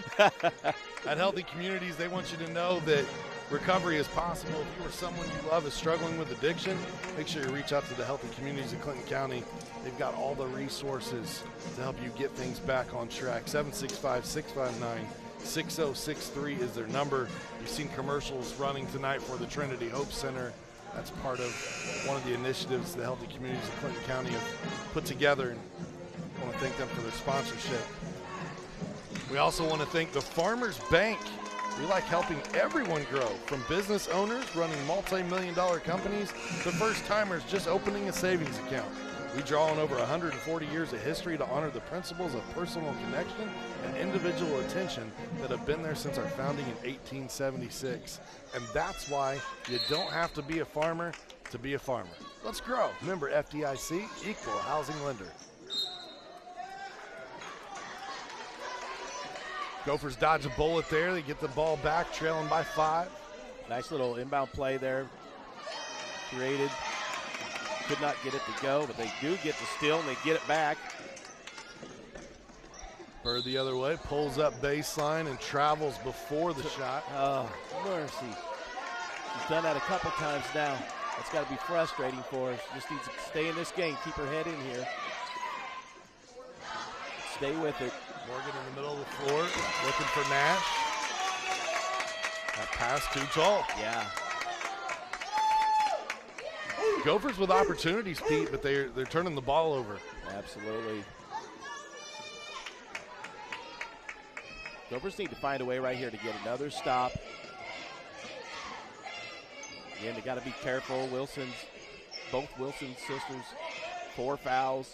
[SPEAKER 1] At Healthy Communities, they want you to know that recovery is possible. If you or someone you love is struggling with addiction, make sure you reach out to the Healthy Communities in Clinton County. They've got all the resources to help you get things back on track. 765-659-6063 is their number. You've seen commercials running tonight for the Trinity Hope Center. That's part of one of the initiatives the Healthy Communities of Clinton County have put together, and I want to thank them for their sponsorship. We also want to thank the Farmers Bank. We like helping everyone grow, from business owners running multi-million-dollar companies to first-timers just opening a savings account. We draw on over 140 years of history to honor the principles of personal connection and individual attention that have been there since our founding in 1876. And that's why you don't have to be a farmer to be a farmer. Let's grow. Member FDIC, equal housing lender. Gophers dodge a bullet there. They get the ball back, trailing by 5.
[SPEAKER 2] Nice little inbound play there. Created. Could not get it to go, but they do get the steal, and they get it back.
[SPEAKER 1] Bird the other way, pulls up baseline and travels before the shot.
[SPEAKER 2] Oh, mercy. She's done that a couple times now. That's got to be frustrating for her. She just needs to stay in this game, keep her head in here. Stay with it.
[SPEAKER 1] Morgan in the middle of the floor, looking for Nash. That pass too tall.
[SPEAKER 2] Yeah.
[SPEAKER 1] Gophers with opportunities, Pete, but they're turning the ball over.
[SPEAKER 2] Absolutely. Gophers need to find a way right here to get another stop. Again, they got to be careful. Both Wilson's sisters, 4 fouls.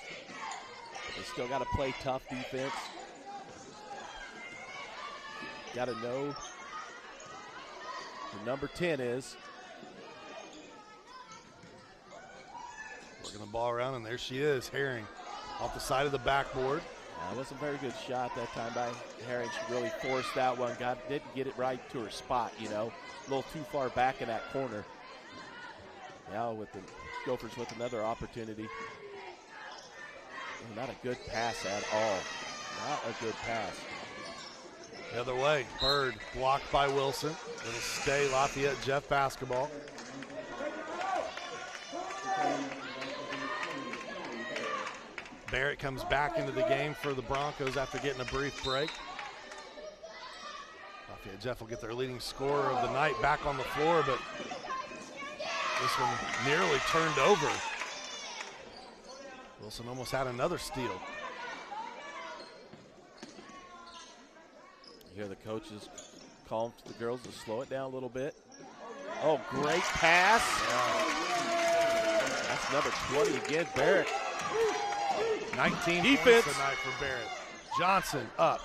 [SPEAKER 2] They still got to play tough defense. Got to know who number 10 is.
[SPEAKER 1] Working the ball around, and there she is, Herring, off the side of the backboard.
[SPEAKER 2] That wasn't a very good shot that time by Herring. She really forced that one. Didn't get it right to her spot, you know. A little too far back in that corner. Now with the Gophers with another opportunity. Not a good pass at all. Not a good pass.
[SPEAKER 1] The other way, Bird blocked by Wilson. It'll stay Lafayette Jeff basketball. Barrett comes back into the game for the Broncos after getting a brief break. Lafayette Jeff will get their leading scorer of the night back on the floor, but this one nearly turned over. Wilson almost had another steal.
[SPEAKER 2] You hear the coaches calling to the girls to slow it down a little bit. Oh, great pass. That's number 20 again, Barrett.
[SPEAKER 1] 19
[SPEAKER 2] defense
[SPEAKER 1] points tonight for Barrett. Johnson up,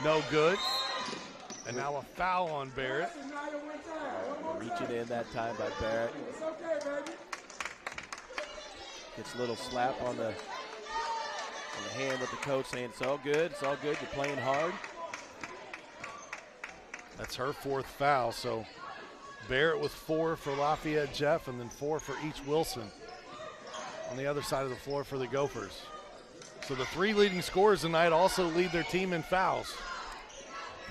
[SPEAKER 1] no good. And now a foul on Barrett.
[SPEAKER 2] Reaching in that time by Barrett. Gets a little slap on the hand with the coach saying it's all good, you're playing hard.
[SPEAKER 1] That's her 4th foul, so Barrett with 4 for Lafayette Jeff and then 4 for each Wilson on the other side of the floor for the Gophers. So the 3 leading scorers tonight also lead their team in fouls.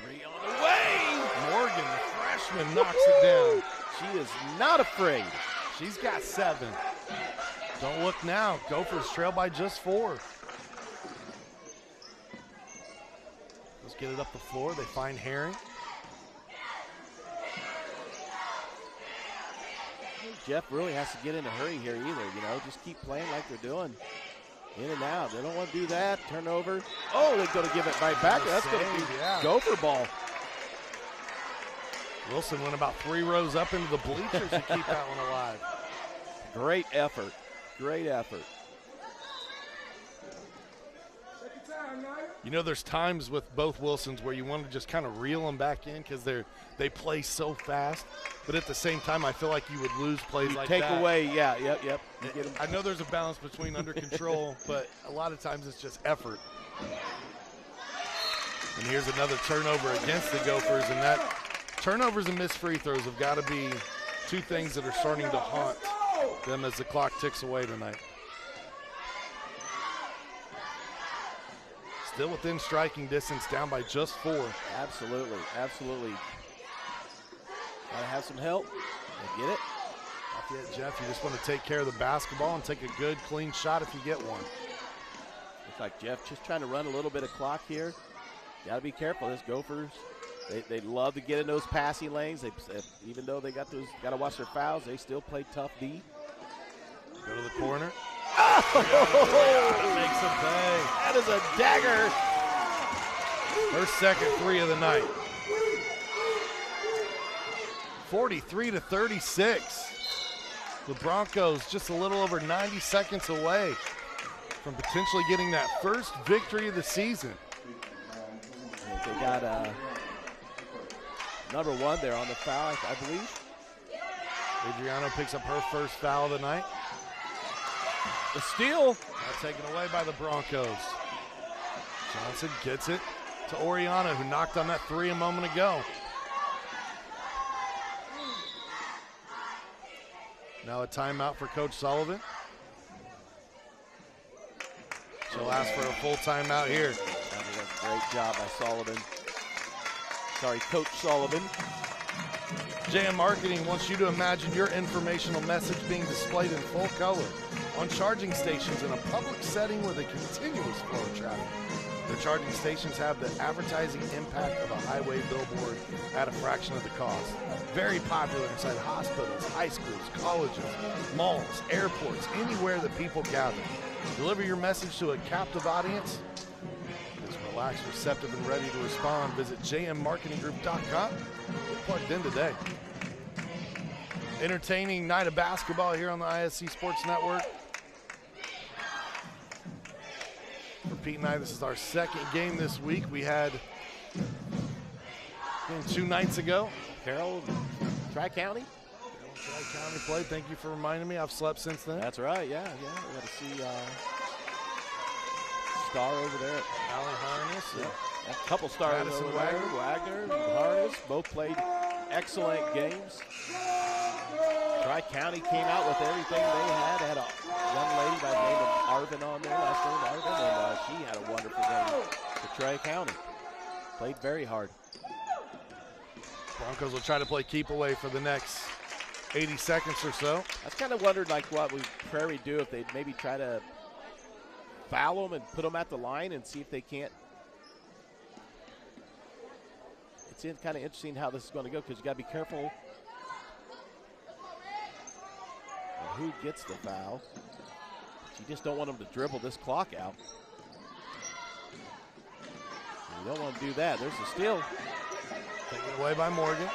[SPEAKER 2] 3 on the way.
[SPEAKER 1] Morgan, the freshman, knocks it down.
[SPEAKER 2] She is not afraid.
[SPEAKER 1] She's got 7. Don't look now. Gophers trail by just 4. Let's get it up the floor. They find Herring.
[SPEAKER 2] Jeff really has to get in a hurry here either, you know. Just keep playing like they're doing. In and out. They don't want to do that. Turnover. Oh, they're going to give it right back. That's going to be Gopher ball.
[SPEAKER 1] Wilson went about 3 rows up into the bleachers to keep that one alive.
[SPEAKER 2] Great effort. Great effort.
[SPEAKER 1] You know, there's times with both Wilsons where you want to just kind of reel them back in because they play so fast. But at the same time, I feel like you would lose plays like that.
[SPEAKER 2] Take away, yeah, yep.
[SPEAKER 1] I know there's a balance between under control, but a lot of times it's just effort. And here's another turnover against the Gophers, and that turnovers and missed free throws have got to be 2 things that are starting to haunt them as the clock ticks away tonight. Still within striking distance, down by just 4.
[SPEAKER 2] Absolutely. Gotta have some help. They get it.
[SPEAKER 1] Lafayette Jeff, you just want to take care of the basketball and take a good, clean shot if you get one.
[SPEAKER 2] Looks like Jeff just trying to run a little bit of clock here. Got to be careful. This Gophers, they love to get in those passing lanes. Even though they got to watch their fouls, they still play tough D.
[SPEAKER 1] Go to the corner.
[SPEAKER 2] Oh!
[SPEAKER 1] Makes a pay.
[SPEAKER 2] That is a dagger.
[SPEAKER 1] Her second 3 of the night. 43-36. The Broncos just a little over 90 seconds away from potentially getting that first victory of the season.
[SPEAKER 2] They got number 1 there on the foul, I believe.
[SPEAKER 1] Adriano picks up her first foul of the night.
[SPEAKER 2] The steal.
[SPEAKER 1] Now taken away by the Broncos. Johnson gets it to Oriana, who knocked on that 3 a moment ago. Now a timeout for Coach Sullivan. She'll ask for a full timeout here.
[SPEAKER 2] That's a great job by Sullivan. Sorry, Coach Sullivan.
[SPEAKER 1] JM Marketing wants you to imagine your informational message being displayed in full color on charging stations in a public setting with a continuous flow of traffic. Their charging stations have the advertising impact of a highway billboard at a fraction of the cost. Very popular inside hospitals, high schools, colleges, malls, airports, anywhere that people gather. Deliver your message to a captive audience. It's Relaxed, receptive, and ready to respond. Visit jmmarketinggroup.com. Get plugged in today. Entertaining night of basketball here on the ISC Sports Network. For Pete and I, this is our second game this week. We had game 2 nights ago.
[SPEAKER 2] Carroll, Tri-County.
[SPEAKER 1] Tri-County played. Thank you for reminding me. I've slept since then.
[SPEAKER 2] That's right, yeah. We got to see Star over there at
[SPEAKER 1] Allie Harness.
[SPEAKER 2] Yeah. A couple stars
[SPEAKER 1] Madison
[SPEAKER 2] over there. Wagner and Harness both played excellent games. Tri-County came out with everything they had. Had a young lady by the name of Arvin on there, last name Arvin, and she had a wonderful game for Tri-County. Played very hard.
[SPEAKER 1] Broncos will try to play keep away for the next 80 seconds or so.
[SPEAKER 2] I was kind of wondered like what would Prairie do if they'd maybe try to foul them and put them at the line and see if they can't. It's kind of interesting how this is going to go because you got to be careful of who gets the foul. But you just don't want them to dribble this clock out. You don't want to do that. There's a steal.
[SPEAKER 1] Taken away by Morgan.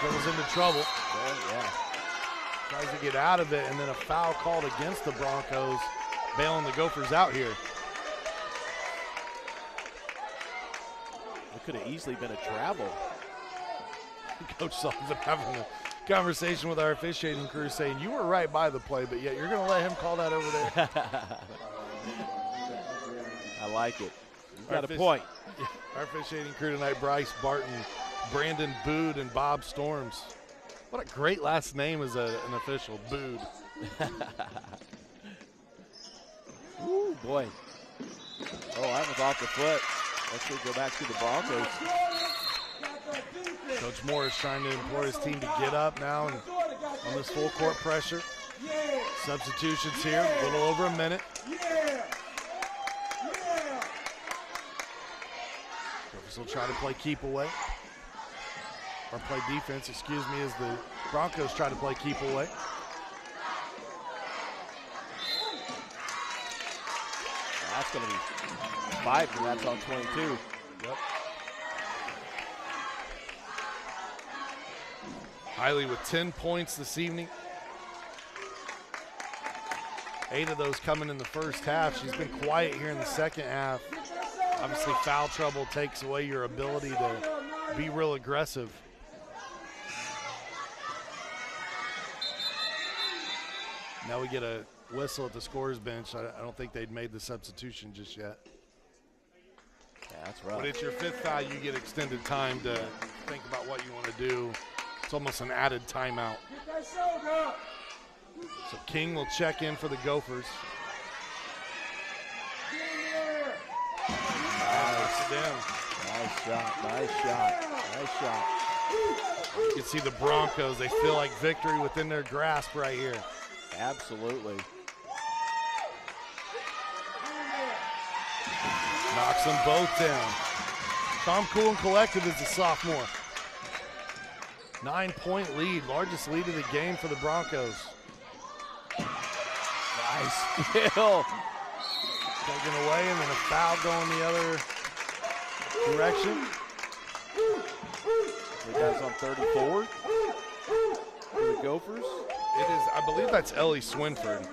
[SPEAKER 1] Goes into trouble.
[SPEAKER 2] Yeah.
[SPEAKER 1] Tries to get out of it, and then a foul called against the Broncos, bailing the Gophers out here.
[SPEAKER 2] It could have easily been a travel.
[SPEAKER 1] Coach Sullivan having a conversation with our officiating crew saying, you were right by the play, but yet you're going to let him call that over there.
[SPEAKER 2] I like it. You got a point.
[SPEAKER 1] Our officiating crew tonight, Bryce Barton, Brandon Bood, and Bob Storms. What a great last name as an official, Bood.
[SPEAKER 2] Ooh, boy. Oh, that was off the foot. That should go back to the Broncos.
[SPEAKER 1] Coach Morris trying to implore his team to get up now and on this full court pressure. Substitutions here, a little over a minute. Gophers will try to play keep away. Or play defense, excuse me, as the Broncos try to play keep away.
[SPEAKER 2] That's going to be 5, and that's on 22.
[SPEAKER 1] Yep. Hiley with 10 points this evening. 8 of those coming in the first half. She's been quiet here in the second half. Obviously, foul trouble takes away your ability to be real aggressive. Now we get a whistle at the scorer's bench. I don't think they'd made the substitution just yet.
[SPEAKER 2] Yeah, that's right.
[SPEAKER 1] But it's your 5th foul. You get extended time to think about what you want to do. It's almost an added timeout. So King will check in for the Gophers.
[SPEAKER 2] Nice shot.
[SPEAKER 1] You can see the Broncos. They feel like victory within their grasp right here.
[SPEAKER 2] Absolutely.
[SPEAKER 1] Knocks them both down. Calm, cool, and collected as a sophomore. 9-point lead, largest lead of the game for the Broncos.
[SPEAKER 2] Nice kill.
[SPEAKER 1] Taken away, and then a foul going the other direction.
[SPEAKER 2] So that's on 34 for the Gophers.
[SPEAKER 1] It is, I believe that's Ellie Swinford.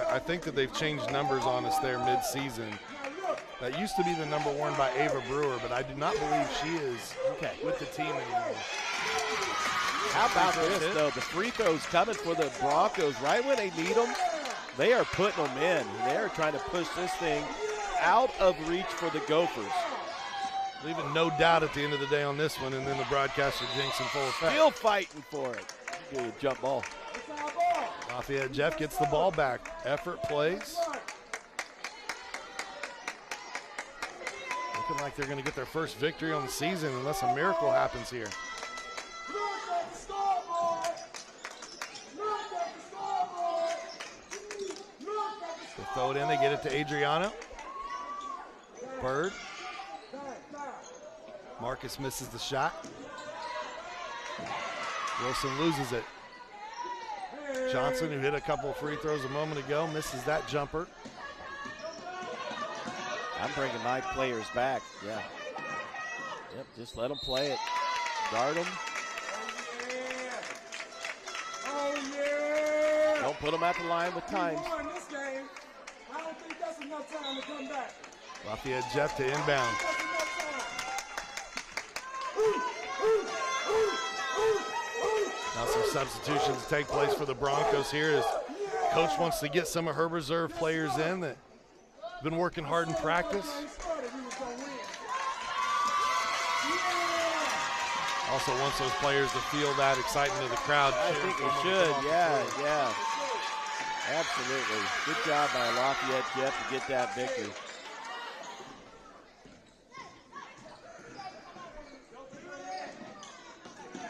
[SPEAKER 1] I think that they've changed numbers on us there mid-season. That used to be the number worn by Ava Brewer, but I do not believe she is with the team anymore.
[SPEAKER 2] How about this, though? The free throws coming for the Broncos right when they need them. They are putting them in. They are trying to push this thing out of reach for the Gophers.
[SPEAKER 1] Leaving no doubt at the end of the day on this one, and then the broadcaster jinx in full effect.
[SPEAKER 2] Still fighting for it. Good jump ball.
[SPEAKER 1] Lafayette Jeff gets the ball back. Effort plays. Looking like they're going to get their first victory on the season unless a miracle happens here. They throw it in, they get it to Adriano. Bird. Marcus misses the shot. Wilson loses it. Johnson, who hit a couple of free throws a moment ago, misses that jumper.
[SPEAKER 2] I'm bringing my players back. Yeah. Yep, just let them play it. Guard them. Don't put them at the line with times.
[SPEAKER 8] I don't think that's enough time to come back.
[SPEAKER 1] Lafayette Jeff to inbound. Now some substitutions take place for the Broncos here as Coach wants to get some of her reserve players in that have been working hard in practice. Also wants those players to feel that excitement of the crowd.
[SPEAKER 2] I think we should, yeah. Absolutely. Good job by Lafayette Jeff to get that victory.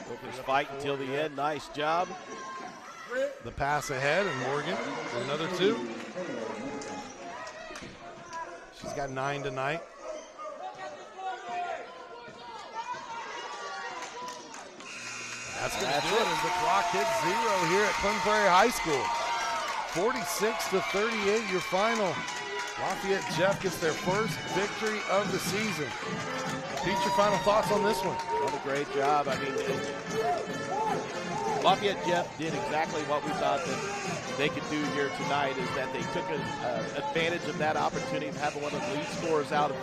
[SPEAKER 2] Wilkins fight until the end. Nice job.
[SPEAKER 1] The pass ahead, and Morgan for another 2. She's got 9 tonight. That's going to do it as the clock hits 0 here at Clinton Prairie High School. 46-38, your final. Lafayette Jeff gets their first victory of the season. Pete, your final thoughts on this one?
[SPEAKER 2] What a great job. I mean, Lafayette Jeff did exactly what we thought that they could do here tonight, is that they took advantage of that opportunity of having one of the lead scorers out of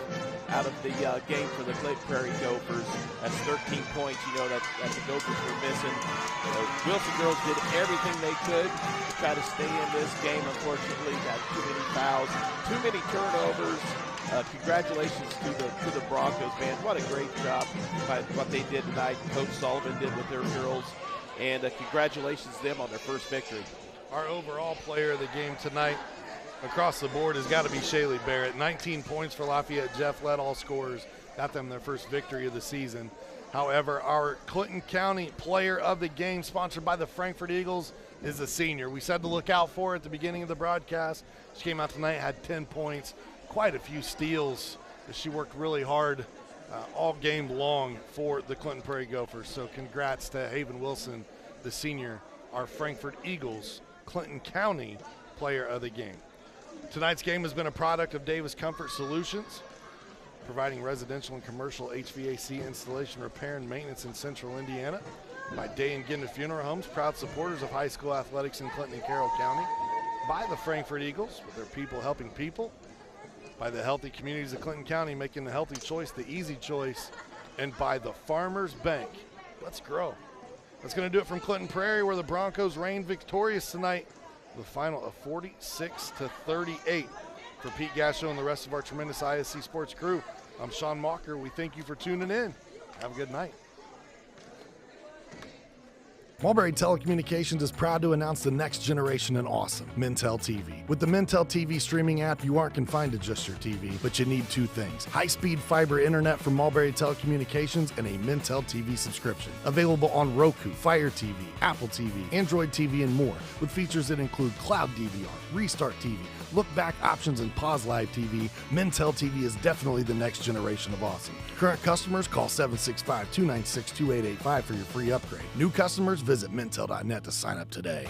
[SPEAKER 2] the game for the Clinton Prairie Gophers. That's 13 points, that the Gophers were missing. Wilson girls did everything they could to try to stay in this game. Unfortunately, got too many fouls, too many turnovers. Congratulations to the Broncos, man. What a great job by what they did tonight. Coach Sullivan did with their girls. And congratulations to them on their first victory.
[SPEAKER 1] Our overall player of the game tonight across the board has got to be Shaylee Barrett. 19 points for Lafayette Jeff, led all scorers, got them their first victory of the season. However, our Clinton County player of the game, sponsored by the Frankfort Eagles, is a senior. We said to look out for her at the beginning of the broadcast. She came out tonight, had 10 points, quite a few steals. She worked really hard all game long for the Clinton Prairie Gophers. So congrats to Haven Wilson, the senior, our Frankfort Eagles Clinton County player of the game. Tonight's game has been a product of Davis Comfort Solutions, providing residential and commercial HVAC installation, repair, and maintenance in central Indiana. By Day and Ginder Funeral Homes, proud supporters of high school athletics in Clinton and Carroll County. By the Frankfort Eagles, with their people helping people. By the healthy communities of Clinton County, making the healthy choice the easy choice. And by the Farmers Bank. Let's grow. That's going to do it from Clinton Prairie, where the Broncos reigned victorious tonight with a final of 46-38. For Pete Gasho and the rest of our tremendous ISC sports crew, I'm Sean Mocker. We thank you for tuning in. Have a good night. Mulberry Telecommunications is proud to announce the next generation in awesome, Mintel TV. With the Mintel TV streaming app, you aren't confined to just your TV, but you need 2 things: high-speed fiber internet from Mulberry Telecommunications and a Mintel TV subscription. Available on Roku, Fire TV, Apple TV, Android TV, and more, with features that include Cloud DVR, Restart TV, look-back options, and pause live TV. Mintel TV is definitely the next generation of awesome. Current customers, call 765-296-2885 for your free upgrade. New customers, visit Mintel.net to sign up today.